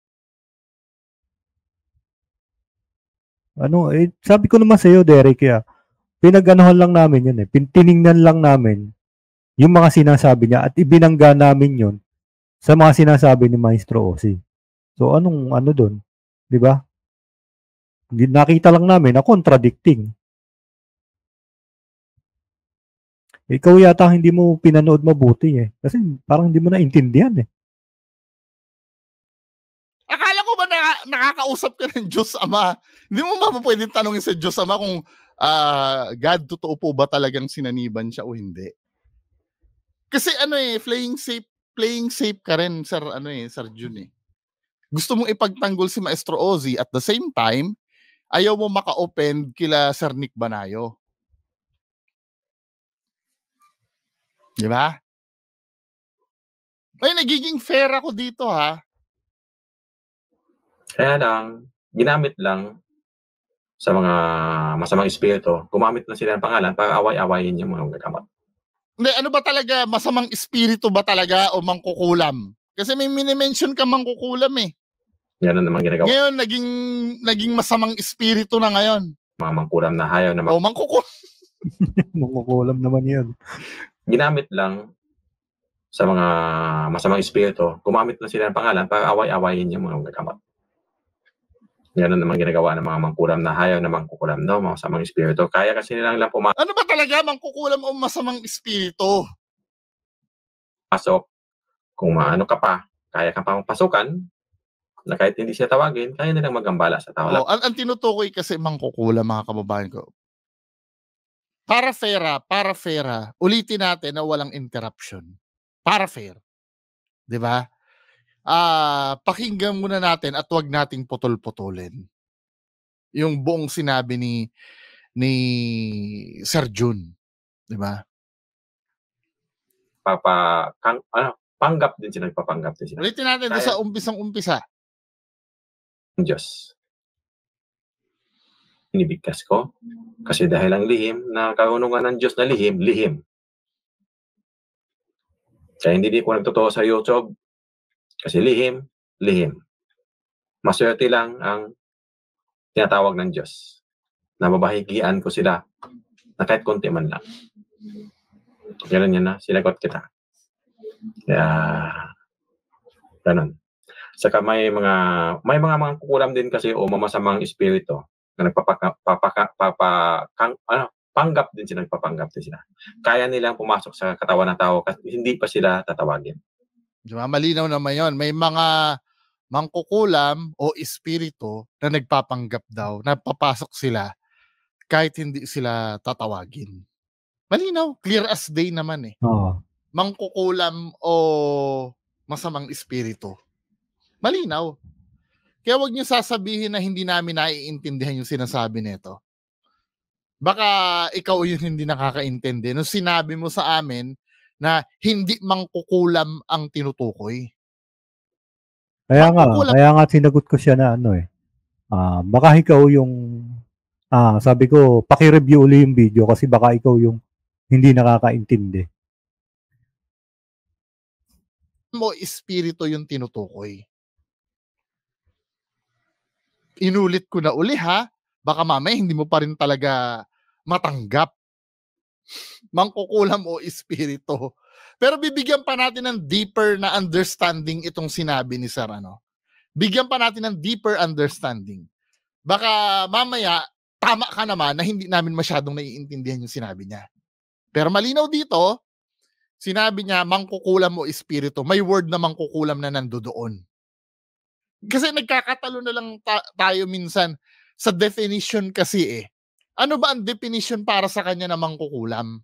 Sabi ko naman sa iyo, Derek, pinag-anuhan lang namin yun tiningnan lang namin yung mga sinasabi niya at ibinangga namin yun sa mga sinasabi ni Maestro Ozzy. So, anong doon? Di ba? Nakita lang namin na contradicting. Ikaw yata hindi mo pinanood mabuti kasi parang hindi mo naintindihan Akala ko ba nakakausap ka ng Diyos Ama? Hindi mo ba pwedeng tanongin sa Diyos Ama kung God, totoo po ba talagang sinaniban siya o hindi? Kasi playing safe ka rin, Sir Jun Gusto mong ipagtanggol si Maestro Ozzy at the same time, ayaw mo maka-open kila Sir Nick Banayo. Di ba? Ay, nagiging fair ako dito, ha? Kaya lang, ginamit lang sa mga masamang espiritu, gumamit na sila ng pangalan para away-awayin yung mga gagamot. Hindi, ano ba talaga, masamang espiritu ba talaga o mangkukulam? Kasi may mini-mention ka mangkukulam Ganun naman ginagawa. Ngayon, naging masamang espiritu na ngayon. Mga mangkulam na hayaw na mangkukulam. Mangkukulam naman yun. Ginamit lang sa mga masamang espiritu, gumamit na sila ng pangalan para away-awayin yung mga gagamot. Ganun naman ginagawa ng mga mangkulam na hayaw na mangkukulam, no? Mga masamang espiritu. Kaya kasi nilang lang Ano ba talaga mangkukulam o masamang espiritu? pumasok. Kung maano ka pa, kaya ka pa mapasukan, na kahit hindi siya tawagin, kaya nilang magambala sa tao. Oh, ang tinutukoy kasi mangkukulam, mga kababayan ko. Para fair, ulitin natin na walang interruption. Para fair. 'Di ba? Pakinggan muna natin at wag nating putol-putulin yung buong sinabi ni Sir Jun, 'di ba? Panggap din sila, nagpapanggap din sila. Ulitin natin doon sa umpisang-umpisa. Diyos, inibigkas ko kasi dahil ang lihim na karunungan ng Diyos na lihim. Kaya hindi ko nagtotoo sa YouTube kasi lihim. Maswerte lang ang tinatawag ng Diyos na mabahigian ko sila na kahit konti man lang. Ganun yan na, sinagot kita. Kaya, ganun. Saka may mga kukulam din kasi o mamasamang espiritu na panggap din sila, nagpapanggap din sila. Kaya nilang pumasok sa katawan ng tao kasi hindi pa sila tatawagin. Diba? Malinaw naman yun. May mga mangkukulam o espiritu na nagpapanggap daw, na papasok sila kahit hindi sila tatawagin. Malinaw. Clear as day naman eh. Mangkukulam o masamang espiritu. Malinaw. Kaya wag niyo sasabihin na hindi namin naiintindihan yung sinasabi nito. Baka ikaw yung hindi nakakaintindi nung sinabi mo sa amin na hindi mangkukulam ang tinutukoy. Kaya nga sinagot ko siya na baka ikaw yung sabi ko, paki-review uli yung video kasi baka ikaw yung hindi nakakaintindi. Mo espiritu yung tinutukoy. Inulit ko na uli ha, baka mamaya hindi mo pa rin talaga matanggap. Mangkukulam o espiritu. Pero bibigyan pa natin ng deeper na understanding itong sinabi ni Sir Bigyan pa natin ng deeper understanding. Baka mamaya tama ka naman na hindi namin masyadong naiintindihan yung sinabi niya. Pero malinaw dito, sinabi niya mangkukulam o espiritu. May word na mangkukulam na nandoon. Kasi nagkakatalo na lang tayo minsan sa definition kasi eh. Ano ba ang definition para sa kanya na mangkukulam?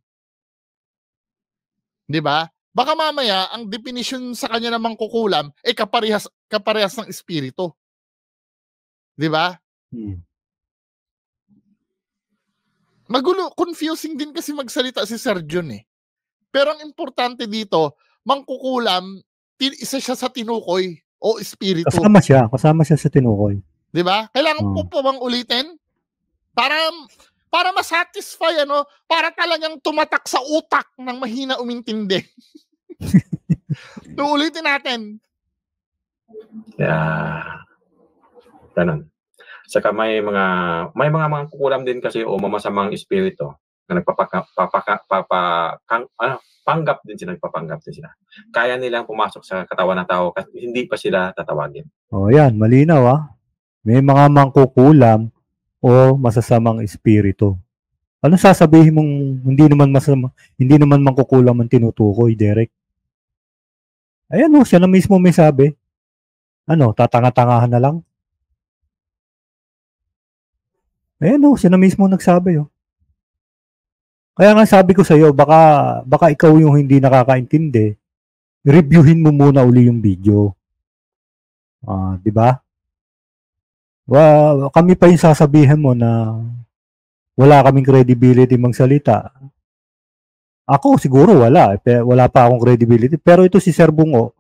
'Di ba? Baka mamaya ang definition sa kanya na mangkukulam eh kaparehas ng espiritu. 'Di ba? Magulo, confusing din kasi magsalita si Sir Jun eh. Pero ang importante dito, mangkukulam, isa siya sa tinukoy o espiritu. Kasama siya sa tinukoy. 'Di ba? Kailangan po pa bang ulitin? Para ma-satisfy para talagang tumatak sa utak ng mahina umintindi. Ulitin natin. Ganun. Saka may mga kukulam din kasi o mamasamang espiritu na panggap din sila, nagpapanggap din sila. Kaya nilang pumasok sa katawan ng tao kasi hindi pa sila tatawagin. Yan, malinaw May mga mangkukulam o masasamang espiritu. Ano sasabihin mong hindi naman mangkukulam ang tinutukoy, Derek? Ayan siya na mismo may sabi. Tatanga-tangahan na lang? Ayan siya na mismo nagsabi Kaya nga sabi ko sa iyo, baka ikaw yung hindi nakakaintindi. Reviewin mo muna uli yung video. 'Di ba? Kami pa yung sasabihin mo na wala kaming credibility magsalita. Ako siguro wala pa akong credibility. Pero ito si Sir Bungo,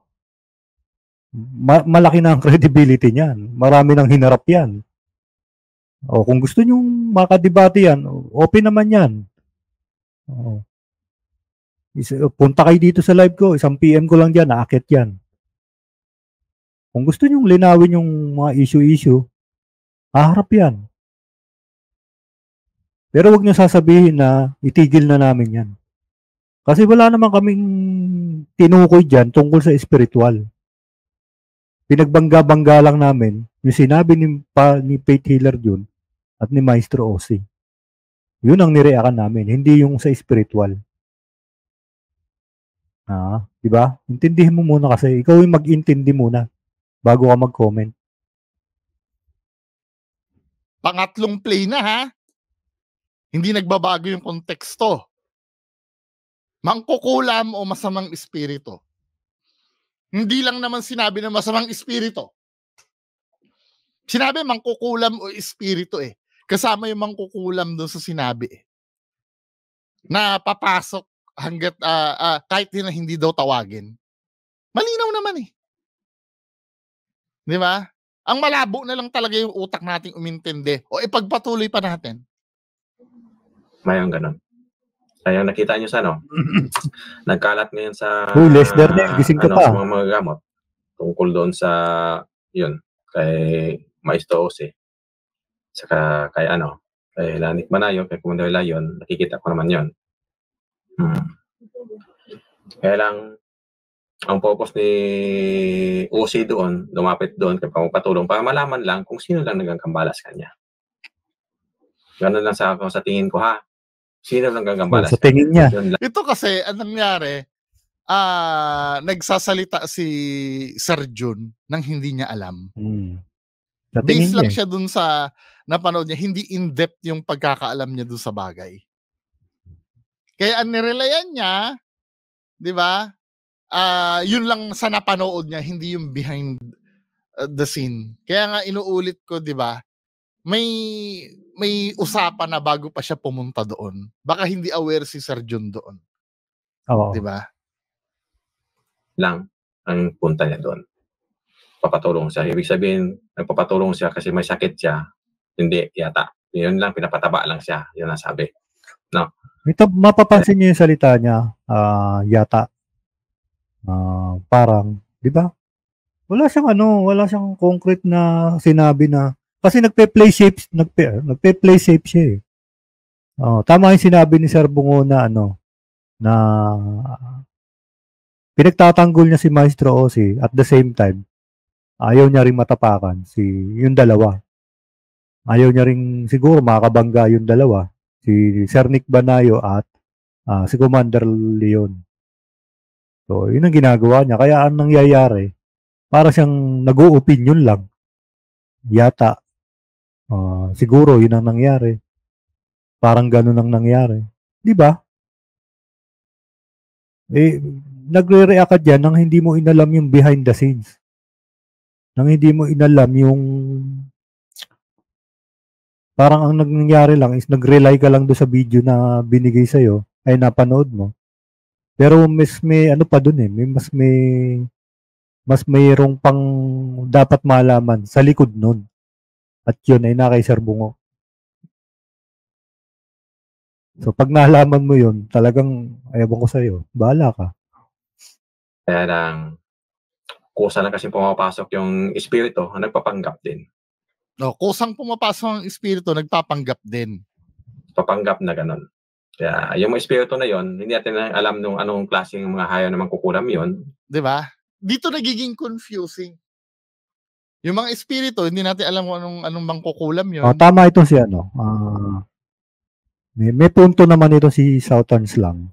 malaki na ang credibility niyan. Marami nang hinarap yan. Kung gusto nyong makadebate yan, open naman yan. Punta kayo dito sa live ko, 1 PM ko lang dyan, naakit yan. Kung gusto nyong linawin yung mga issue-issue, haharap yan. Pero wag nyo sasabihin na itigil na namin yan. Kasi wala naman kaming tinukoy dyan tungkol sa spiritual. Pinagbangga-bangga lang namin yung sinabi ni Faith Healer Jun at ni Maestro Ozzy. Yun ang nireakan namin, hindi yung sa spiritual. Di ba? Intindihin mo muna kasi ikaw yung mag-intindi muna bago ka mag-comment. Pangatlong play na ha. Hindi nagbabago yung konteksto. Mangkukulam o masamang espiritu. Hindi lang naman sinabi na masamang espiritu. Sinabi mangkukulam o espiritu eh. Kasama yung mangkukulam doon sa sinabi eh. Na papasok hanggat kahit na hindi daw tawagin. Malinaw naman eh. Di ba? Ang malabo na lang talaga yung utak nating umintindi. O ipagpatuloy pa natin. Mayroon ganun. Kaya nakita nyo sa nagkalat ngayon sa Lester na, gising ka pa. Sa mga magagamot tungkol doon sa yun, kay Maestro Ozzy. Saka kay kay Lanik Manayo, kay Commander Lion, nakikita ko naman yun. Kaya lang, ang purpose ni Ozzy doon, lumapit doon, kay pamapatulong, para malaman lang kung sino lang nagkakambala sa kanya. Ganun lang sa tingin ko ha. Sino lang gagambala sa tingin niya? Ito kasi, anong nangyari, nagsasalita si Sir Jun nang hindi niya alam. Based lang siya dun sa napanood niya, hindi in-depth yung pagkakaalam niya dun sa bagay. Kaya ang nirelayan niya, di ba, yun lang sa napanood niya, hindi yung behind the scene. Kaya nga inuulit ko, di ba, may usapan na bago pa siya pumunta doon. Baka hindi aware si Sir Jun doon. Oo. Di ba? Lang ang punta niya doon. Papatulong siya. Ibig sabihin, nagpapatulong siya kasi may sakit siya. Hindi yata. Yun lang, pinapataba lang siya. Yun ang sabi. No? Mapapansin niyo yung salita niya, yata. Parang, di ba? Wala siyang concrete na sinabi na kasi nagpe-play safe siya eh. Tama yung sinabi ni Sir Bungo na na pinagtatanggol niya si Maestro Ozzy at the same time ayaw niya ring matapakan yung dalawa. Ayaw niya ring siguro makakabangga yung dalawa, si Sir Nick Banayo at si Commander Leon. So, yun ang ginagawa niya. Kaya ang nangyayari, para siyang nag-o-opinion lang. Yata. Siguro yun ang nangyari. Parang ganun ang nangyari. Di ba? Nagre-react ka dyan nang hindi mo inalam yung behind the scenes. Nang hindi mo inalam yung parang ang nangyari lang is nag-rely ka lang do sa video na binigay sa'yo ay napanood mo. Pero mas may pa dun eh. Mas mayroong pang dapat malaman sa likod nun. At yun ay na kay Sir Bungo. So, pag nalaman mo yun, talagang, ayaw ko sa'yo, bahala ka. Kaya lang, kusa lang kasi pumapasok yung espiritu, nagpapanggap din. Kusang pumapasok ang espiritu, nagpapanggap din. Papanggap na ganun. Kaya yung mga espiritu na yon, hindi natin alam nung anong klaseng mga hayaw na mangkukulam yon. Di ba? Dito nagiging confusing. Yung mga espiritu, hindi natin alam kung anong mangkukulam yun. Tama ito si may punto naman ito si Southern Slang.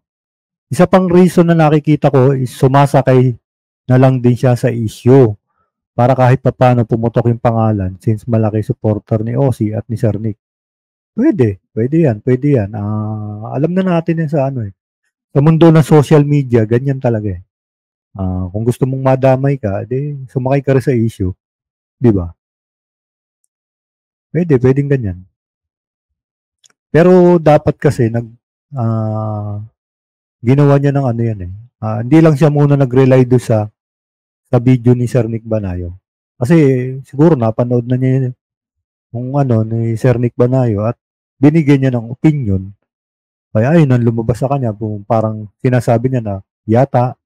Isa pang reason na nakikita ko is sumasakay na lang din siya sa issue para kahit paano pumutok yung pangalan since malaki supporter ni Ozzy at ni Sir Nick. Pwede yan. Alam na natin yan sa sa mundo ng social media, ganyan talaga eh. Kung gusto mong madamay ka, sumakay ka rin sa issue. Di ba? Pwedeng ganyan. Pero dapat kasi ginawa niya ng yan eh. Hindi lang siya muna nag-rely doon sa video ni Sir Nick Banayo. Kasi siguro napanood na niya kung ni Sir Nick Banayo at binigyan niya ng opinion. Kaya ayun ang lumabas sa kanya, parang sinasabi niya na yata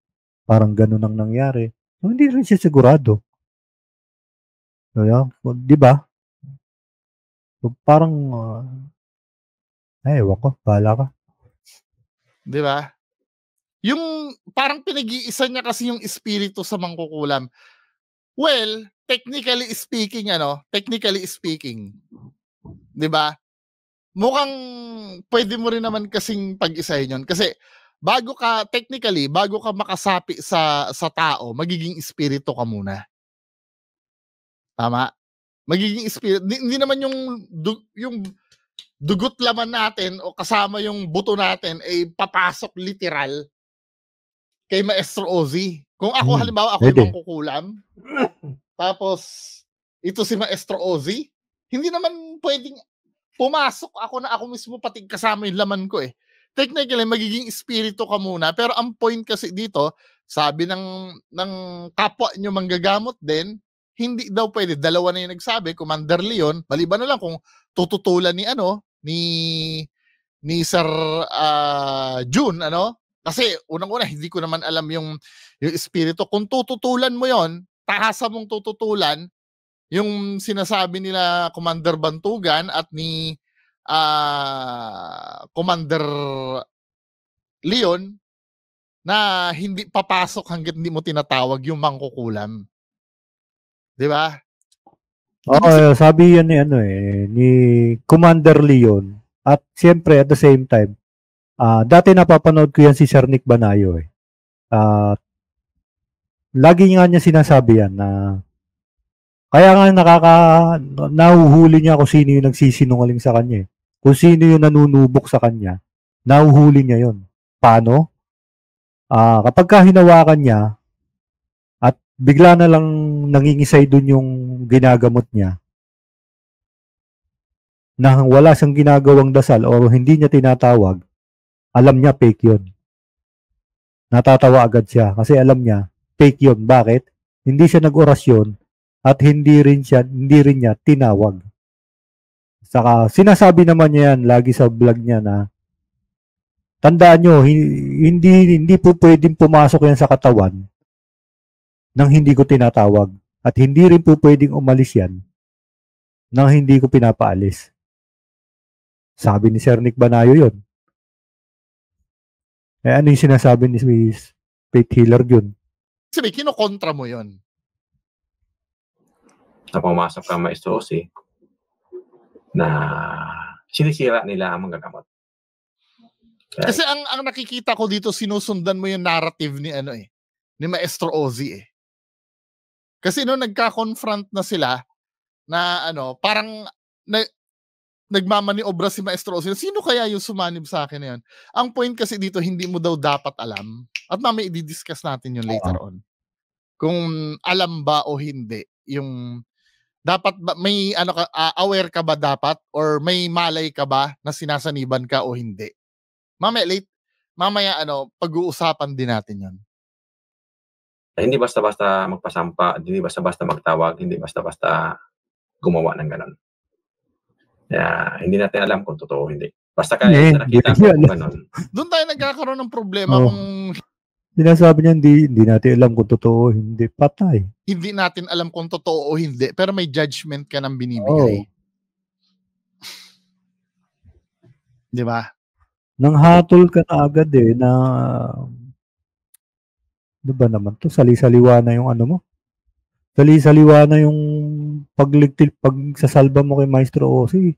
parang ganun ang nangyari. So, hindi rin siya sigurado. Di ba? So, parang, ewan ko, bahala ka. Di ba? Yung parang pinag-iisa niya kasi yung espiritu sa mangkukulam. Well, technically speaking, di ba? Mukhang pwede mo rin naman kasing pag-isahin yun. Kasi bago ka makasapi sa tao, magiging espiritu ka muna. Tama? Magiging espiritu. Hindi naman yung dugot laman natin o kasama yung buto natin ay papasok literal kay Maestro Ozzy. Kung ako halimbawa ako yung Pwede. mangkukulam, tapos ito si Maestro Ozzy, hindi naman pwedeng pumasok ako na ako mismo pati kasama yung laman ko eh. Technically, magiging espiritu ka muna. Pero ang point kasi dito, sabi ng kapwa nyo manggagamot din, hindi daw pwede. Dalawa na yung nagsabi, Commander Leon, maliban na lang kung tututulan ni Sir June, kasi unang-una, hindi ko naman alam yung espiritu. Kung tututulan mo yon, tahasa mong tututulan, yung sinasabi nila Commander Bantugan at ni Commander Leon na hindi papasok hangga't hindi mo tinatawag yung mangkukulam. Di ba? Oo, sabi yan ni Commander Leon. At siyempre, at the same time, dati napapanood ko yan si Sir Nick Banayo eh. Lagi nga niya sinasabi yan na kaya nga nahuhuli niya kung sino yung nagsisinungaling sa kanya eh. Kung sino yung nanunubok sa kanya, nahuhuli niya yon. Paano? Kapag ka hinawakan niya at bigla na lang nangingisay dun yung ginagamot niya, na wala siyang ginagawang dasal o hindi niya tinatawag, alam niya fake yun. Natatawa agad siya kasi alam niya fake yun. Bakit? Hindi siya nag-orasyon at hindi rin niya tinawag. Saka sinasabi naman niya yan lagi sa vlog niya na tandaan nyo, hindi po pwedeng pumasok yan sa katawan nang hindi ko tinatawag. At hindi rin po pwedeng umalis yan nang hindi ko pinapaalis. Sabi ni Sir Nick Banayo yun. Ano yung sinasabi ni Faith Healer yun? Sabi, kinokontra mo yun. Na pumasok ka Maestro Ozzy na sinisira nila ang manggagamot. Kasi ang nakikita ko dito, sinusundan mo yung narrative ni ni Maestro Ozzy eh. Kasi nagka-confront na sila na parang nagmamaniobra si Maestro Ozzy. Sino kaya yung sumanib sa akin na yun? Ang point kasi dito, hindi mo daw dapat alam. At mamaya i-discuss natin yun later on. Kung alam ba o hindi, yung dapat ba, may aware ka ba dapat or may malay ka ba na sinasaniban ka o hindi? Mamaya pag-uusapan din natin 'yon. Hindi basta-basta magpasampa, hindi basta-basta magtawag, hindi basta-basta gumawa ng ganun. Kaya hindi natin alam kung totoo o hindi. Basta kaya nakita ko kung ganun. Doon tayo nagkakaroon ng problema kung sinasabi niya hindi natin alam kung totoo o hindi. Patay. Hindi natin alam kung totoo o hindi, pero may judgment ka nang binibigay. Di ba? Nang hatol ka na agad na ano ba naman to? Sali-saliwa na yung mo. Sali-saliwa na yung pagsasalba mo kay Maestro Ozzy.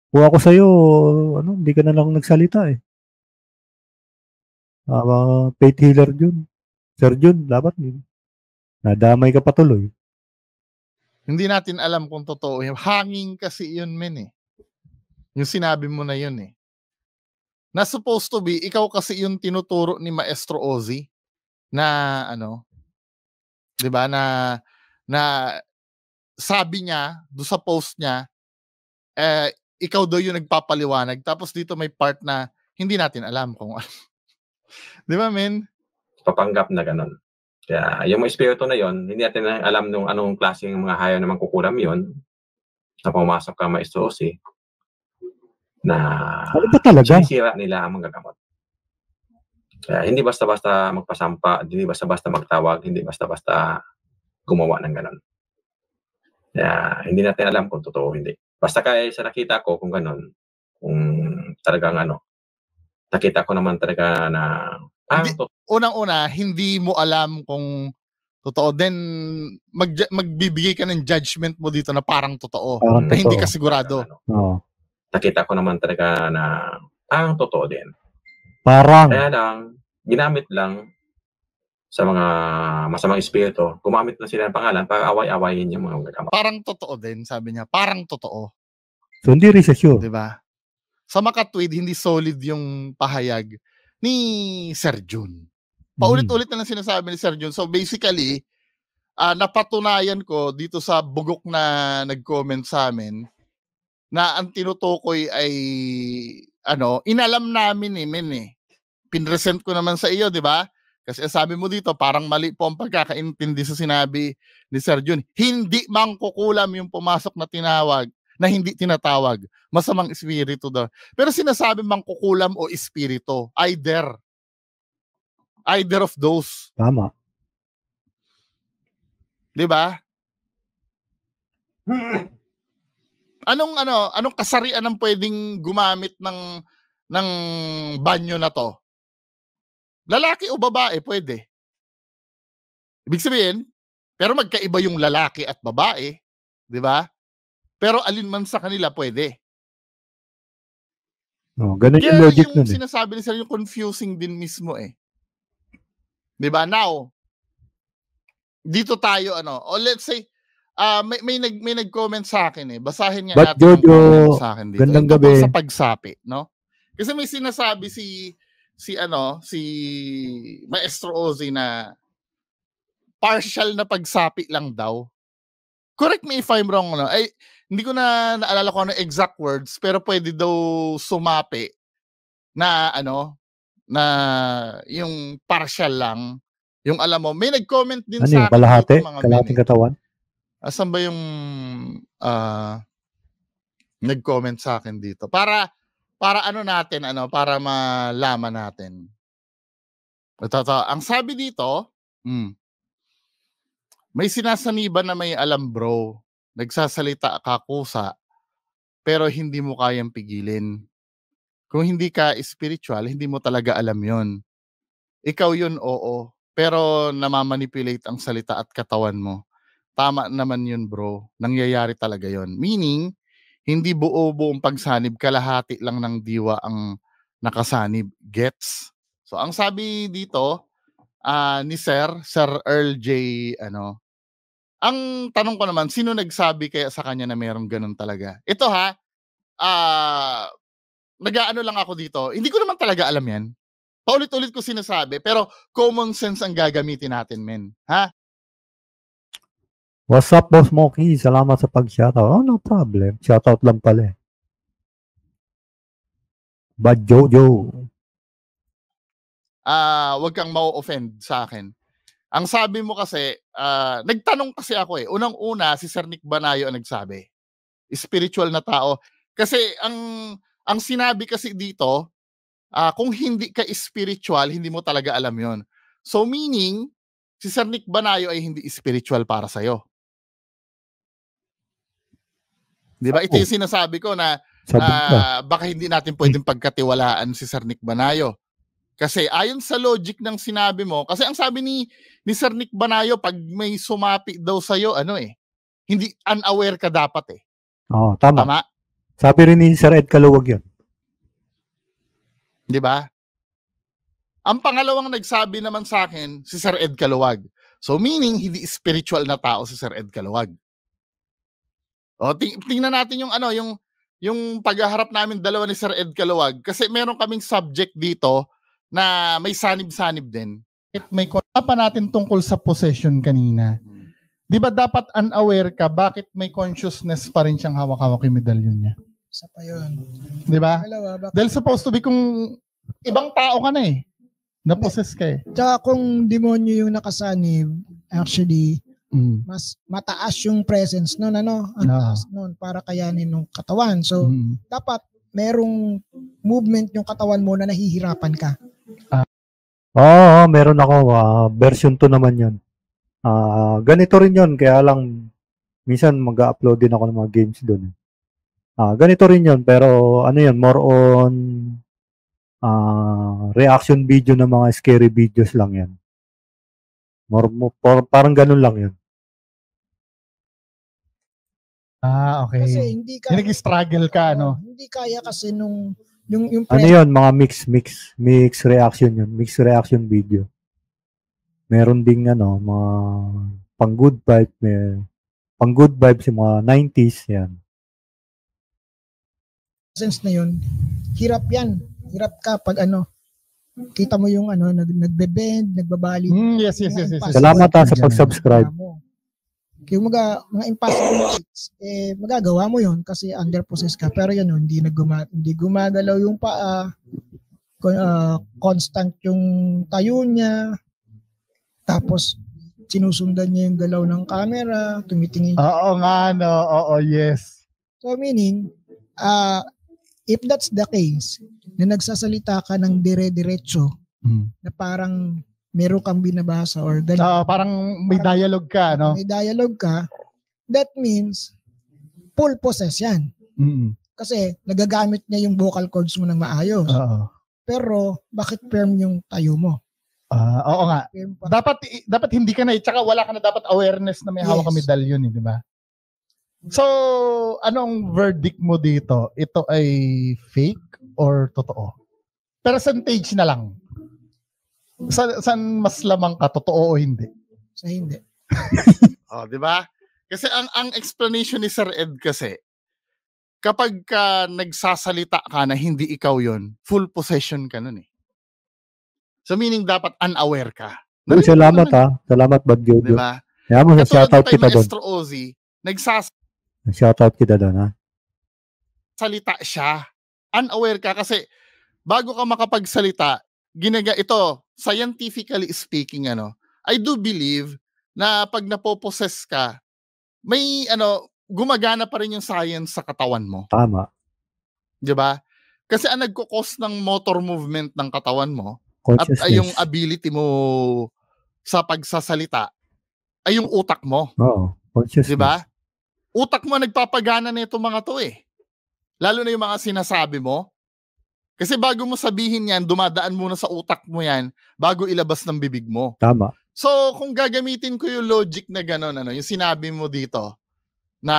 Kung ako sa'yo, hindi ka na lang nagsalita eh. Faith Healer Jun. Sir Jun, dapat nadamay ka patuloy. Hindi natin alam kung totoo. Hanging kasi yun, men eh. Yung sinabi mo na yun eh. Na supposed to be, ikaw kasi yung tinuturo ni Maestro Ozzy na di ba, na sabi niya do sa post niya, ikaw daw yung nagpapaliwanag. Tapos dito may part na hindi natin alam kung di ba, men? Papanggap na ganun. Kaya yung mga espiritu na yon, hindi natin alam nung anong klaseng mga hayaw na mangkukulam yon na pumasok ka Maestro Ozzy na sinisira nila ang manggagamot. Kaya hindi basta-basta magpasampa, hindi basta-basta magtawag, hindi basta-basta gumawa ng ganun. Kaya hindi natin alam kung totoo o hindi. Basta kaya sa nakita ko kung gano'n, kung talagang nakita ko naman talaga na unang-una, hindi mo alam kung totoo. Then, magbibigay ka ng judgment mo dito na parang totoo. Parang na hindi totoo. ka sigurado. Oo. Nakita ko naman talaga na parang totoo din. Parang. Kaya lang, ginamit lang sa mga masamang espiritu, gumamit lang sila ng pangalan para away-awayin yung mga magkakama. Parang totoo din, sabi niya. Parang totoo. So, hindi rin siya sure. Diba? Sa makatwid, hindi solid yung pahayag ni Sir Jun. Paulit-ulit na lang sinasabi ni Sir Jun. So, basically, napatunayan ko dito sa bugok na nag-comment sa amin na ang tinutukoy ay inalam namin pinresent ko naman sa iyo, di ba? Kasi sabi mo dito, parang mali po ang pagkakaintindi sa sinabi ni Sir Jun. Hindi mangkukulam yung pumasok na tinawag, na hindi tinatawag. Masamang espiritu daw. Pero sinasabi mangkukulam o espiritu. Either of those. Tama. Di ba? Anong kasarian ang pwedeng gumamit ng banyo na to? Lalaki o babae, pwede. Ibig sabihin, pero magkaiba yung lalaki at babae, di ba? Pero alin man sa kanila pwede. Ganun yung logic nun. Yung sinasabi ni Sir, yung confusing din mismo Di ba? Now, dito tayo, let's say, may nag-comment sa akin Basahin nga natin yung comment sa akin dito. Gandang gabi. Sa pagsapi, no? Kasi may sinasabi si Maestro Ozzy na partial na pagsapi lang daw. Correct me if I'm wrong, no? Ay, hindi ko na naalala ko ano exact words, pero pwede daw sumapi na na yung partial lang. Yung alam mo, may nag-comment din sa akin kalahati? dito, mga Kalahating katawan? Asan ba yung nag-comment sa akin dito? Para natin, para malaman natin. Ito. Ang sabi dito, may sinasaniban na may alam bro. Nagsasalita ka kusa, pero hindi mo kayang pigilin. Kung hindi ka spiritual, hindi mo talaga alam yon. Ikaw yun, oo. Pero namamanipulate ang salita at katawan mo. Tama naman yun, bro. Nangyayari talaga yon. Meaning, hindi buo-buong pagsanib, kalahati lang ng diwa ang nakasanib. Gets? So, ang sabi dito, ni Sir Earl J, ang tanong ko naman, sino nagsabi kaya sa kanya na mayroong ganun talaga? Ito nag-aano lang ako dito. Hindi ko naman talaga alam yan. Paulit-ulit ko sinasabi, pero common sense ang gagamitin natin, men. Ha? What's up, Boss Moki? Salamat sa pag-shoutout. No problem. Shoutout lang pala Bad Jojo. Wag kang mau-offend sa akin. Ang sabi mo kasi, nagtanong kasi ako Unang-una, si Sir Nick Banayo ang nagsabi. Spiritual na tao. Kasi ang sinabi kasi dito, kung hindi ka spiritual, hindi mo talaga alam yon. So meaning, si Sir Nick Banayo ay hindi spiritual para sa'yo. Di ba? Ito yung sinasabi ko na baka hindi natin pwedeng pagkatiwalaan si Sir Nick Banayo. Kasi ayon sa logic ng sinabi mo, kasi ang sabi ni Sir Nick Banayo, pag may sumapi daw sa'yo, hindi unaware ka dapat Oo, tama. Tama? Sabi rin ni Sir Ed Kaluwag yun. Di ba? Ang pangalawang nagsabi naman sa akin, si Sir Ed Kaluwag. So meaning, hindi spiritual na tao si Sir Ed Kaluwag. O, tingnan natin yung paghaharap namin dalawa ni Sir Ed Kaluwag. Kasi meron kaming subject dito na may sanib-sanib din. May pa natin tungkol sa possession kanina. Di ba dapat unaware ka bakit may consciousness pa rin siyang hawak-hawak yung medalyon niya? Isa pa yun. Di ba? Dahil supposed to be kung ibang tao ka na na-possess ka Tsaka kung demonyo yung nakasanib, actually, mas mataas yung presence nun, taas nun para kayanin ng katawan. So, dapat merong movement yung katawan mo na nahihirapan ka. Oo, meron ako. Version 2 naman yun. Ganito rin yun. Kaya lang, minsan mag-upload din ako ng mga games doon. Ganito rin yun, pero ano yun, more on reaction video ng mga scary videos lang yan. Parang ganun lang yun. Okay. Kasi hindi kaya. Nag-struggle ka, no? Hindi kaya kasi nung yung Ano yun, mga mix reaction yun. Mix reaction video. Meron ding mga pang good vibes yung mga 90s, yan. Sense na yun, hirap yan. Hirap ka pag kita mo yung nagbe-bend, nagbabali. Yes. Salamat sa pag-subscribe. Yung mga impossible feats, magagawa mo yun kasi under possess ka. Pero yan, hindi gumagalaw yung paa, constant yung tayo niya, tapos sinusundan niya yung galaw ng camera, tumitingin. Oo nga, no? Oo, yes. So meaning, if that's the case, na nagsasalita ka ng dire-diretso, na parang meron kang binabasa or parang may dialogue ka, no? May dialogue ka, that means full possess yan. Kasi nagagamit niya yung vocal cords mo ng maayos. Pero bakit firm yung tayo mo? Oo nga. Dapat hindi ka na, tsaka wala ka na dapat awareness na may hawak ka medalyon, di ba? So, anong verdict mo dito? Ito ay fake or totoo? Percentage na lang. Saan mas lamang ka, totoo o hindi? Sa hindi. Di ba? Kasi ang explanation ni Sir Ed kasi, kapag ka nagsasalita ka na hindi ikaw yon, full possession ka nun eh. So meaning dapat unaware ka. Salamat Salamat Bad Jojo. Diba? Kaya mo shoutout kita doon. Maestro Ozzy, shoutout kita doon, ha? Salita siya. Unaware ka kasi bago ka makapagsalita, ito, scientifically speaking, I do believe na pag napopossess ka, may gumagana pa rin yung science sa katawan mo. Tama. 'Di ba? Kasi ang nagko-cause ng motor movement ng katawan mo at yung ability mo sa pagsasalita ay yung utak mo. Oo, consciousness. 'Di ba? Utak mo nagpapagana nito mga to eh. Lalo na yung mga sinasabi mo. Kasi bago mo sabihin yan, dumadaan muna sa utak mo yan bago ilabas ng bibig mo. Tama. So, kung gagamitin ko yung logic na gano'n, yung sinabi mo dito, na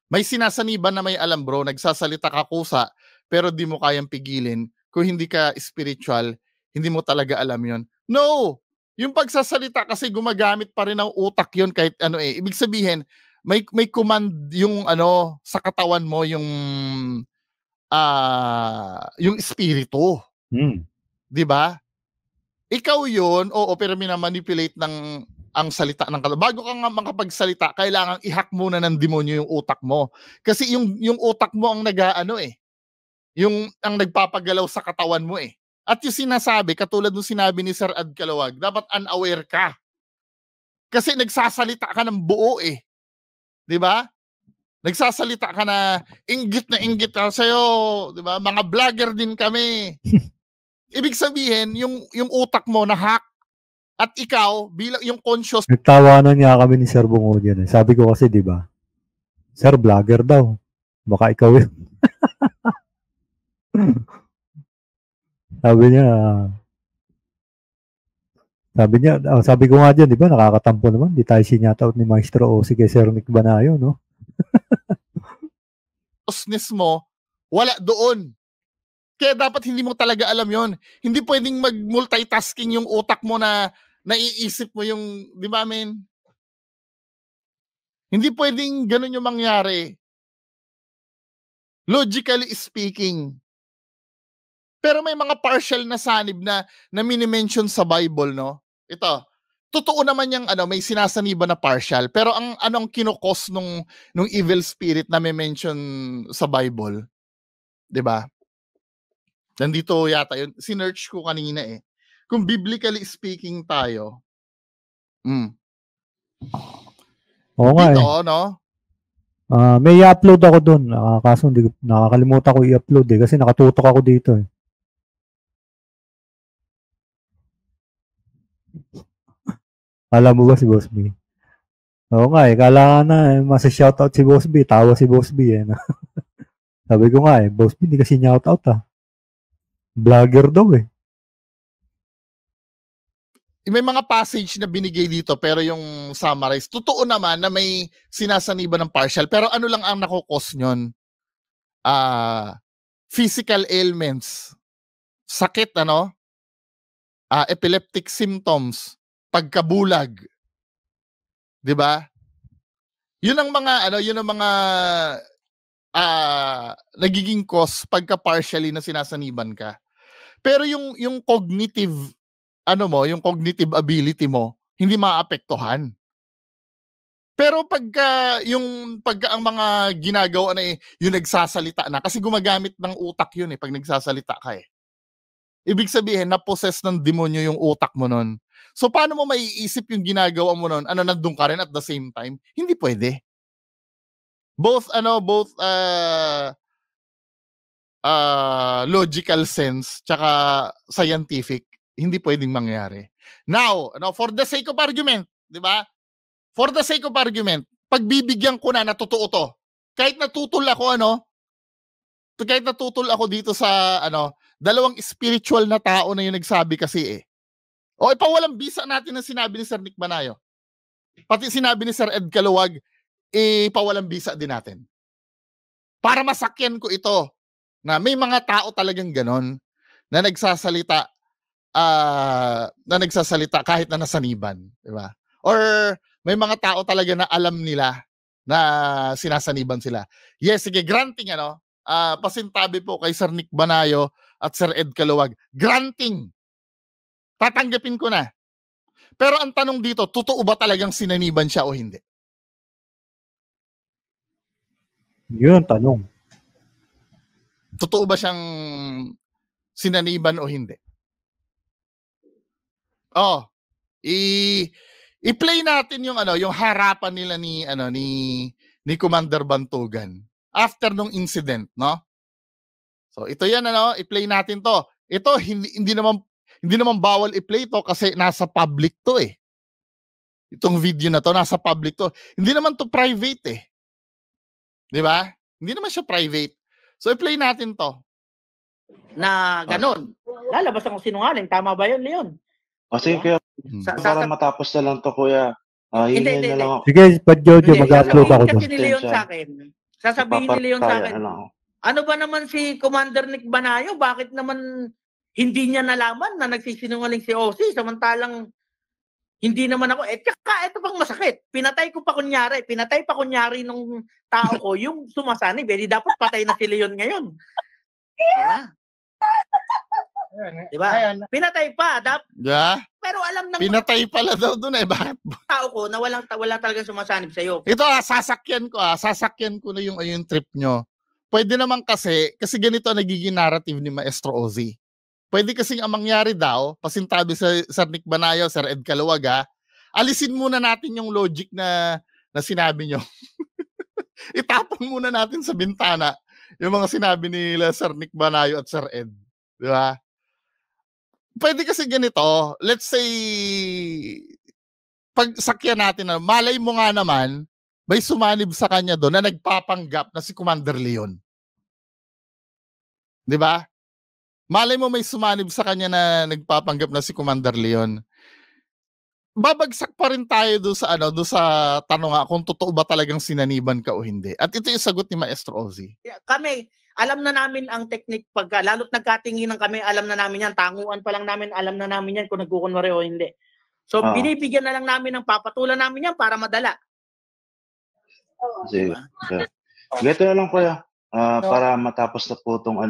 may sinasaniban na may alam bro, nagsasalita ka kusa, pero di mo kayang pigilin. Kung hindi ka spiritual, hindi mo talaga alam yon. No! Yung pagsasalita kasi gumagamit pa rin ng utak yon kahit Ibig sabihin, may command yung sa katawan mo, yung espiritu. 'Di ba? Ikaw 'yon, oo, pero minamanipulate ng ang salita ng katawan. Bago ka nga makapagsalita, kailangan i-hack muna ng demonyo yung utak mo. Kasi yung utak mo ang yung ang nagpapagalaw sa katawan mo eh. At yung sinasabi, katulad ng sinabi ni Sir Ad Kalawag, dapat unaware ka. Kasi nagsasalita ka ng buo eh. 'Di ba? Nagsasalita ka na inggit ka sa'yo, 'di ba? Mga vlogger din kami. Ibig sabihin, yung utak mo na hack at ikaw bilang yung conscious. Nagtawanan niya kami ni Sir Bungo diyan. Sabi ko kasi, 'di ba? Sir, vlogger daw. Baka ikaw 'yun. Sabi ko nga diyan, 'di ba? Nakakatampo naman. Di tayo sinyatout ni Maestro Ozzy kay Sir Nick Banayo, no? Consciousness mo, wala doon. Kaya dapat hindi mo talaga alam yon. Hindi pwedeng mag-multitasking yung utak mo na naiisip mo yung, di ba, men? Hindi pwedeng ganun yung mangyari. Logically speaking. Pero may mga partial na sanib na mini-mention sa Bible, no? Ito, totoo naman yung may sinasaniba na partial. Pero anong kinukos nung evil spirit na may mention sa Bible? 'Di ba? Nandito yata yun. Sinearch ko kanina eh. Kung biblically speaking tayo. Oo nga dito, eh. no? May i-upload ako doon. Kaso hindi nakakalimutan ko i-upload eh. Kasi nakatutok ako dito eh. Alam mo ba si Boss B? Oo nga eh, kala na masa-shoutout si Boss B, tawa si Boss B eh. Sabi ko nga eh, Boss B, hindi kasi shoutout Vlogger daw eh. May mga passage na binigay dito pero yung summarize, totoo naman na may sinasaniban ng partial pero ano lang ang nakukos nyon? Physical ailments, sakit epileptic symptoms, pagkabulag. 'Di ba? Yun ang mga nagiging cause pagka partially na sinasaniban ka. Pero yung cognitive yung cognitive ability mo hindi maapektuhan. Pero pagka ang mga ginagawa na yung nagsasalita na kasi gumagamit ng utak yun pag nagsasalita ka Ibig sabihin na-possess ng demonyo yung utak mo nun. So paano mo maiisip yung ginagawa mo nun? Nandun ka rin at the same time? Hindi pwede. Both logical sense tsaka scientific, hindi pwedeng mangyari. Now, for the sake of argument, 'di ba? For the sake of argument, pagbibigyan ko na totoo to. Kahit natutol ako dito sa dalawang spiritual na tao na yung nagsabi kasi O ipawalang bisa natin ang sinabi ni Sir Nick Banayo. Pati sinabi ni Sir Ed Caluwag, ipawalang bisa din natin. Para masakyan ko ito na may mga tao talagang ganon na nagsasalita kahit na nasaniban, di ba? Or may mga tao talaga na alam nila na sinasaniban sila. Yes, sige, granting pasintabi po kay Sir Nick Banayo at Sir Ed Caluwag. Granting. Tatanggapin ko na. Pero ang tanong dito, totoo ba talagang sinaniban siya o hindi? Yun ang tanong. Totoo ba siyang sinaniban o hindi? I-play natin yung harapan nila ni Commander Bantugan after nung incident, no? So ito yan i-play natin to. Ito hindi naman bawal i-play to kasi nasa public to Itong video na to nasa public to. Hindi naman to private 'Di ba? Hindi naman siya private. So i-play natin to. Na ganun. Lalabas akong sinungaling. Tama ba yun, Leon? Kasi kaya para matapos na lang to, kuya. Hindi na lang ako. Sige, Pat Jojo, mag-upload ako doon. Kasi ni Leon sa akin. Sasabihin ni Leon sa akin. Ano ba naman si Commander Nick Banayo? Bakit naman hindi niya nalaman na nagsisinungaling si OC? Samantalang hindi naman ako. Tsaka ito pang masakit. Pinatay pa kunyari nung tao ko yung sumasanib. Dapat patay na si Leon ngayon. Diba? Pinatay pa. Pero alam na pinatay pala daw doon bakit? Tao ko na wala talagang sumasanib sa'yo. Ito sasakyan ko na yung trip nyo. Pwede naman kasi ganito nagiging narrative ni Maestro Ozzy. Pwede kasing ang mangyari daw, pasintabi sa Sir Nick Banayo, Sir Ed Caluwag, alisin muna natin yung logic na sinabi nyo. Itapon muna natin sa bintana yung mga sinabi nila Sir Nick Banayo at Sir Ed. Di ba? Pwede kasi ganito, let's say, pag sakyan natin, malay mo nga naman, may sumanib sa kanya doon na nagpapanggap na si Commander Leon. Di ba? Malay mo may sumanib sa kanya na nagpapanggap na si Commander Leon. Babagsak pa rin tayo doon sa tanong kung totoo ba talagang sinaniban ka o hindi. At ito yung sagot ni Maestro Ozzy. Kami, alam na namin ang technique lalo't nagkatinginan kami, alam na namin yan. Tanguan pa lang namin, alam na namin yan kung nagkukunwari o hindi. So, binibigyan na lang namin ng papatulan namin yan para madala. Sige. Ganito na lang, kuya. Para matapos na po itong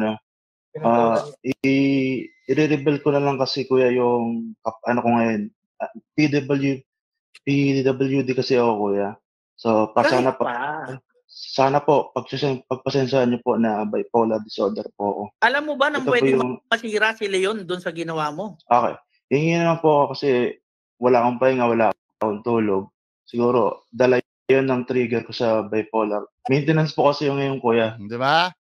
i-reveal ko na lang kasi, kuya, yung ko ngayon. PWD kasi ako, kuya. So, sana po, pagpasensyahan niyo po na bipolar disorder po ako. Alam mo ba nang pwede masira si Leon doon sa ginawa mo? Okay. Hingi na lang po ako kasi wala akong pahinga, wala akong tulog. Siguro, dala yun ng trigger ko sa bipolar. Maintenance po kasi yung ngayon, kuya. Di ba?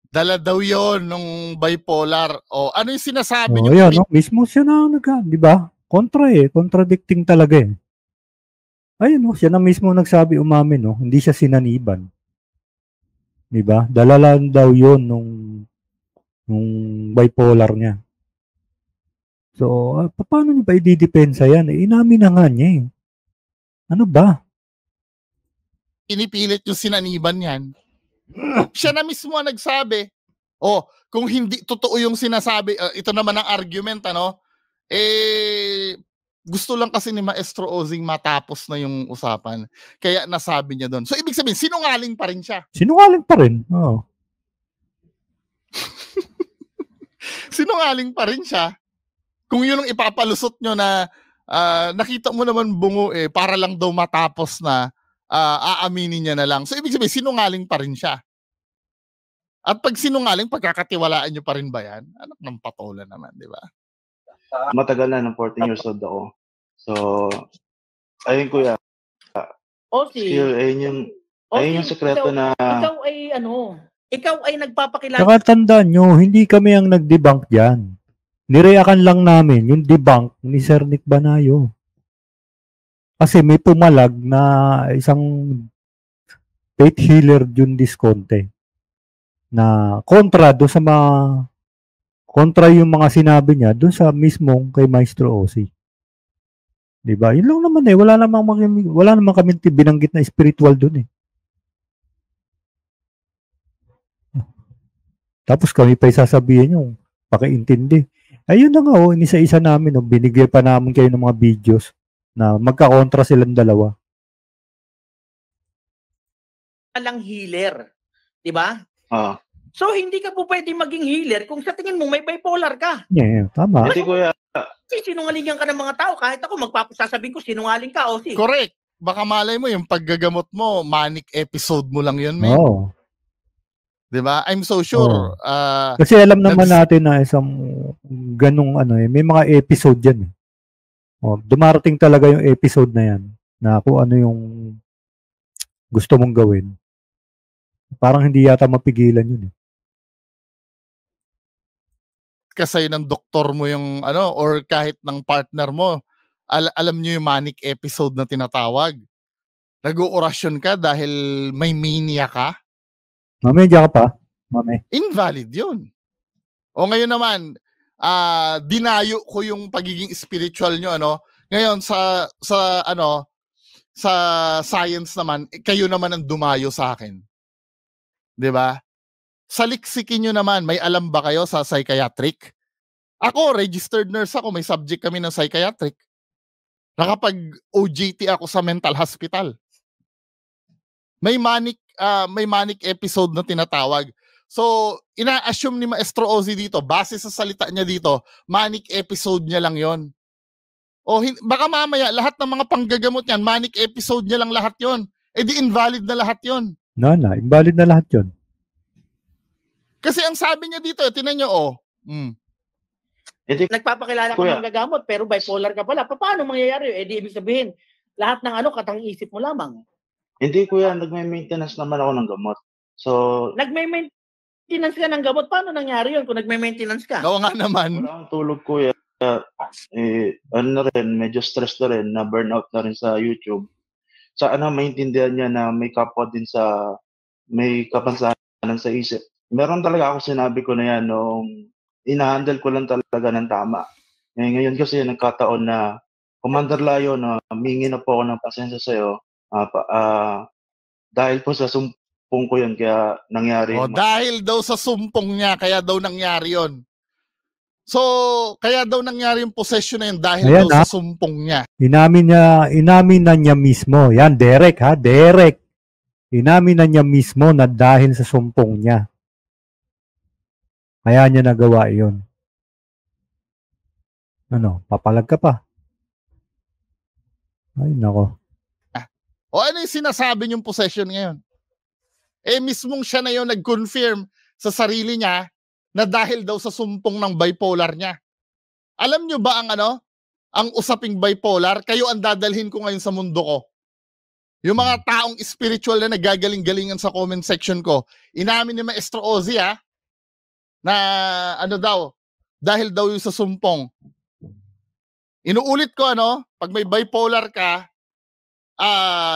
Dala daw yun nung bipolar. O, ano yung sinasabi niyo? Yan, mismo siya na di ba? Contradicting talaga Ayun, no, siya na mismo nagsabi, umamin, no, hindi siya sinaniban. Diba? Dala lang daw yun nung bipolar niya. So, paano niya ba ididepensa yan? Inamin na nga niya eh. Ano ba? Inipilit yung sinaniban yan. Siya na mismo ang nagsabi. Kung hindi totoo yung sinasabi, ito naman ang argument, ano? Gusto lang kasi ni Maestro Ozing matapos na yung usapan. Kaya nasabi niya doon. So, ibig sabihin, sinungaling pa rin siya. Sinungaling pa rin. Oo. Sinungaling pa rin siya. Kung yun ang ipapalusot nyo na nakita mo naman bungo para lang daw matapos na aaminin niya na lang. So, ibig sabihin, sinungaling pa rin siya. At pag sinungaling, pagkakatiwalaan nyo pa rin ba yan? Anak ng patola naman, di ba? Matagal na, ng 14 years old ako. So, ayun kuya. Ayun yung sekreto na... Ikaw ay nagpapakilala. Saka tandaan nyo, hindi kami ang nag-debunk dyan. Nireakan lang namin yung debunk ni Sir Nick Banayo. Kasi may pumalag na isang faith healer Jun Disconte na kontra do sa kontra yung mga sinabi niya doon sa mismong kay Maestro Ozzy. Diba? Yun lang naman eh. Wala naman kami binanggit na spiritual doon eh. Tapos kami pa isasabihin yung pakiintindi. Ayun na nga inisa-isa namin. Binigay pa namin kayo ng mga videos na magkakontra silang dalawa. Walang healer. Diba? So, hindi ka po pwede maging healer kung sa tingin mo may bipolar ka. Yeah, tama. Hindi kuya. Sinungalingan ka ng mga tao. Kahit ako magpapasasabihin ko sinungaling ka, Ozzy. Correct. Baka malay mo yung paggagamot mo, manic episode mo lang yun, man. Oo. Diba? I'm so sure. Kasi alam naman natin na isang ganung may mga episode yan eh. Dumarating talaga yung episode na yan na kung ano yung gusto mong gawin. Parang hindi yata mapigilan yun eh. Kasi ng doktor mo yung or kahit ng partner mo, alam nyo yung manic episode na tinatawag. Nag-oorasyon ka dahil may mania ka. Mami, diyan ka pa. Mami. Invalid yun. O ngayon naman, dinayo ko yung pagiging spiritual nyo, Ngayon sa science naman, kayo naman ang dumayo sa akin. 'Di ba? Saliksikin nyo naman, may alam ba kayo sa psychiatric? Ako, registered nurse ako, may subject kami ng psychiatric. Nakapag-OJT ako sa mental hospital. May manic episode na tinatawag. So, ina-assume ni Maestro Ozzy dito, base sa salita niya dito, manic episode niya lang yon. Baka mamaya, lahat ng mga panggagamot niyan, manic episode niya lang lahat yon. Di invalid na lahat yon. Invalid na lahat yon. Kasi ang sabi niya dito, tinan nyo, Nagpapakilala ka ng gagamot, pero bipolar ka pala. Paano mangyayari? Di ibig sabihin, lahat ng katang-isip mo lamang. Hindi kuya, nagme-maintenance naman ako ng gamot. So, nagme-maintenance ka ng gamot? Paano nangyari yun kung nagme-maintenance ka? Oo nga naman. Wala akong tulog kuya. Medyo stress na rin, na burnout na rin sa YouTube. Maintindihan niya na may kapwa din may kapansanan sa isip. Meron talaga ako sinabi ko na yan nung ina-handle ko lang talaga ng tama. Ngayon kasi nagkataon na Commander Lion, humingi na po ako ng pasensya sa'yo. Dahil po sa sumpong ko yun, kaya nangyari. Dahil daw sa sumpong niya, kaya daw nangyari yun. So, kaya daw nangyari yung possession na yun dahil daw sa sumpong niya. Inamin na niya mismo. Yan, Derek. Inamin na niya mismo na dahil sa sumpong niya. Kaya niya nagawa yun. Papalag ka pa. Ay, nako. Ano yung sinasabi niyong possession ngayon? Mismong siya na yun nag-confirm sa sarili niya na dahil daw sa sumpong ng bipolar niya. Alam niyo ba ang usaping bipolar? Kayo ang dadalhin ko ngayon sa mundo ko. Yung mga taong spiritual na nagagaling-galingan sa comment section ko, inamin ni Maestro Ozzy na dahil daw yung sa sumpong. Inuulit ko pag may bipolar ka,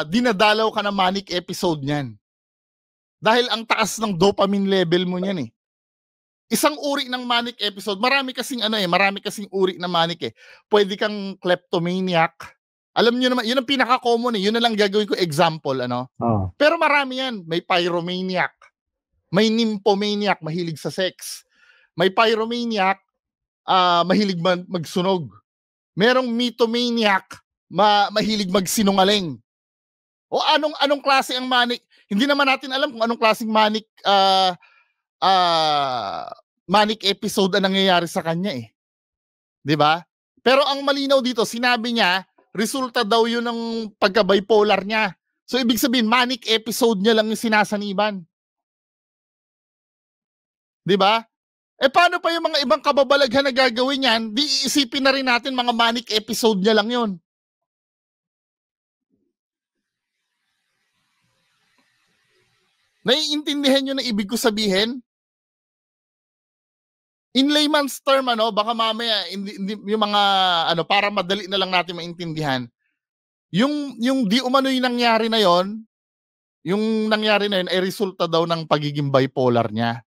dinadalaw ka ng manic episode niyan. Dahil ang taas ng dopamine level mo niyan eh. Isang uri ng manic episode, marami kasing uri ng manic eh. Pwede kang kleptomaniac. Alam niyo naman, yun ang pinaka-common eh. Yun na lang gagawin ko example, ano? Oh. Pero marami yan. May pyromaniac. May nymphomaniac, mahilig sa sex. May pyromaniac, mahilig magsunog. Merong mythomaniac, mahilig magsinungaling. O anong klase ang manic? Hindi naman natin alam kung anong klaseng manic manic episode ang nangyayari sa kanya eh. 'Di ba? Pero ang malinaw dito, sinabi niya, resulta daw 'yun ng pagka-bipolar niya. So ibig sabihin, manic episode niya lang yung sinasaniban. 'Di ba? Paano pa yung mga ibang kababalaghan na gagawin yan? Di iisipin na rin natin mga manic episode niya lang 'yun. Naiintindihan nyo na ibig ko sabihin? In layman's term, baka mamaya, yung mga, para madali na lang natin maintindihan. Yung di umano yung nangyari na yon, ay resulta daw ng pagiging bipolar niya.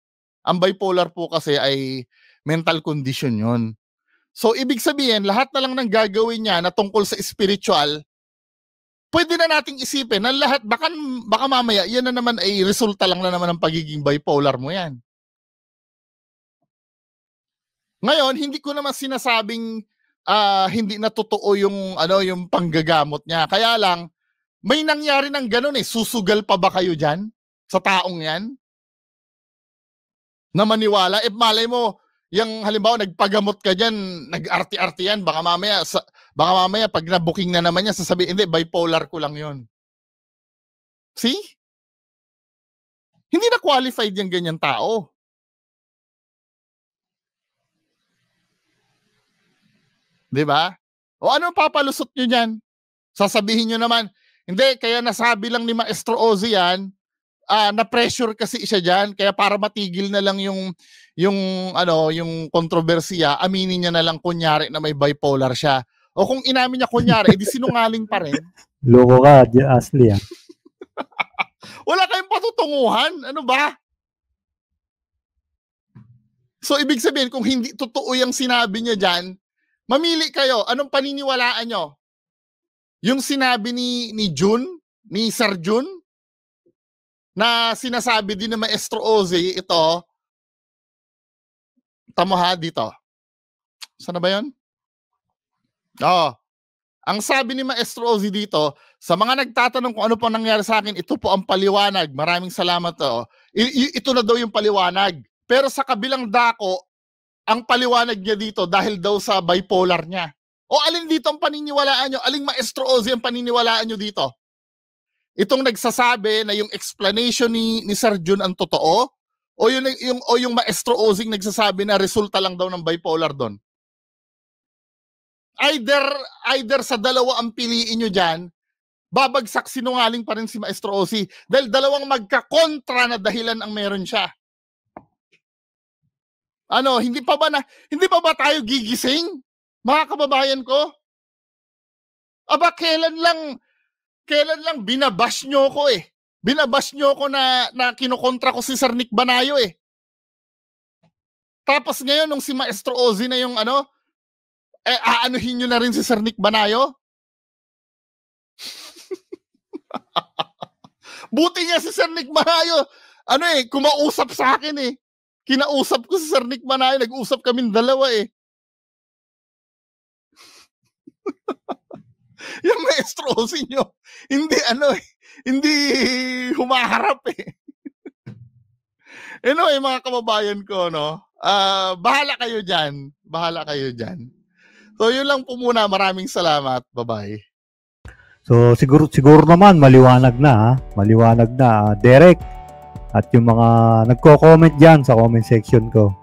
Ang bipolar po kasi ay mental condition yon. So, ibig sabihin, lahat na lang ng gagawin niya na tungkol sa spiritual, pwede na nating isipin na lahat, baka mamaya, yan na naman ay resulta lang na naman ng pagiging bipolar mo yan. Ngayon, hindi ko naman sinasabing hindi na totoo yung panggagamot niya. Kaya lang, may nangyari ng ganun eh. Susugal pa ba kayo dyan? Sa taong yan? Na maniwala? Malay mo, yung halimbawa, nagpagamot ka dyan, nag-arti-arti yan, baka mamaya, pag na-booking na naman yan, sasabihin, hindi, bipolar ko lang yon. See? Hindi na qualified yung ganyan tao. Diba? O ano papalusot nyo dyan? Sasabihin nyo naman, hindi, kaya nasabi lang ni Maestro Ozzy yan, na-pressure kasi siya dyan, kaya para matigil na lang yung kontrobersiya, aminin niya na lang kunyari na may bipolar siya. O kung inamin niya kunyari, edi sinungaling pa rin. Loko ka, Ashley. Wala kayong patutunguhan. Ano ba? So, ibig sabihin, kung hindi totoo yung sinabi niya dyan, mamili kayo. Anong paniniwalaan nyo? Yung sinabi ni June, ni Sir June, na sinasabi din ng Maestro Ozzy, ito, tamo ha, dito. Saan na ba yun? Ang sabi ni Maestro Ozzy dito, sa mga nagtatanong kung ano po nangyari sa akin, ito po ang paliwanag. Maraming salamat to. Ito na daw yung paliwanag. Pero sa kabilang dako, ang paliwanag niya dito dahil daw sa bipolar niya. O alin dito ang paniniwalaan nyo? Aling Maestro Ozzy ang paniniwalaan nyo dito? Itong nagsasabi na yung explanation ni Sir Jun ang totoo? O yung Maestro Ozzy nagsasabi na resulta lang daw ng bipolar doon? Either sa dalawa ang piliin nyo dyan, babagsak sinungaling pa rin si Maestro Ozzy dahil dalawang magkakontra na dahilan ang meron siya. Hindi pa ba tayo gigising? Mga kababayan ko? Aba, kailan lang binabash nyo ko eh. Binabash nyo ko na kinukontra ko si Sir Nick Banayo eh. Tapos ngayon, nung si Maestro Ozzy na yung aanuhin nyo na rin si Sir Nick Banayo? Buti nga si Sir Nick Banayo, kumausap sa akin eh. Kinausap ko si Sir Nick Banayo, nag-usap kaming dalawa eh. Yung Maestro Ozzy nyo, hindi humaharap eh. Mga kababayan ko, bahala kayo dyan. So, yun lang po muna. Maraming salamat. Bye-bye. So, siguro naman, maliwanag na. Derek, at yung mga nagko-comment dyan sa comment section ko.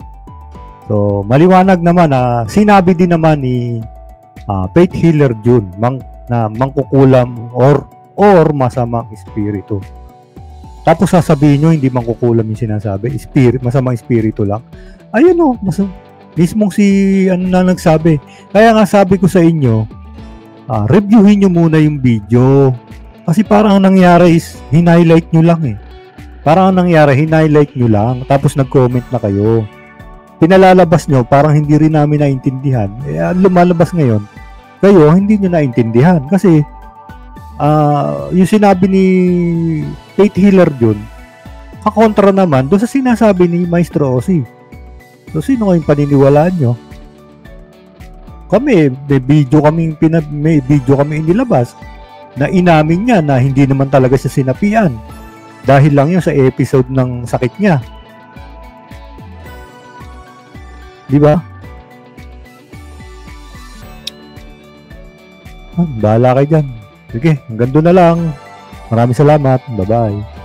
So, maliwanag naman sinabi din naman ni Faith Healer June na mangkukulam or masamang espiritu. Tapos sasabihin nyo, hindi mangkukulam yung sinasabi, masamang espiritu lang. Ayun mismong si na nagsabi. Kaya nga sabi ko sa inyo, reviewin nyo muna yung video. Kasi parang ang nangyari is, hin-highlight nyo lang eh. Parang ang nangyari, hin-highlight nyo lang, tapos nag-comment na kayo. Pinalalabas nyo, parang hindi rin namin naintindihan. Lumalabas ngayon, kayo, hindi nyo naintindihan. Kasi, yung sinabi ni Faith Healer dun, kakontra naman doon sa sinasabi ni Maestro Ozzy. So, sino kayong paniniwalaan nyo? Kami, may video kami inilabas na inamin niya na hindi naman talaga siya sinapian. Dahil lang yun sa episode ng sakit niya. Di ba? Bahala kayo dyan. Sige, hanggang doon na lang. Maraming salamat. Bye-bye.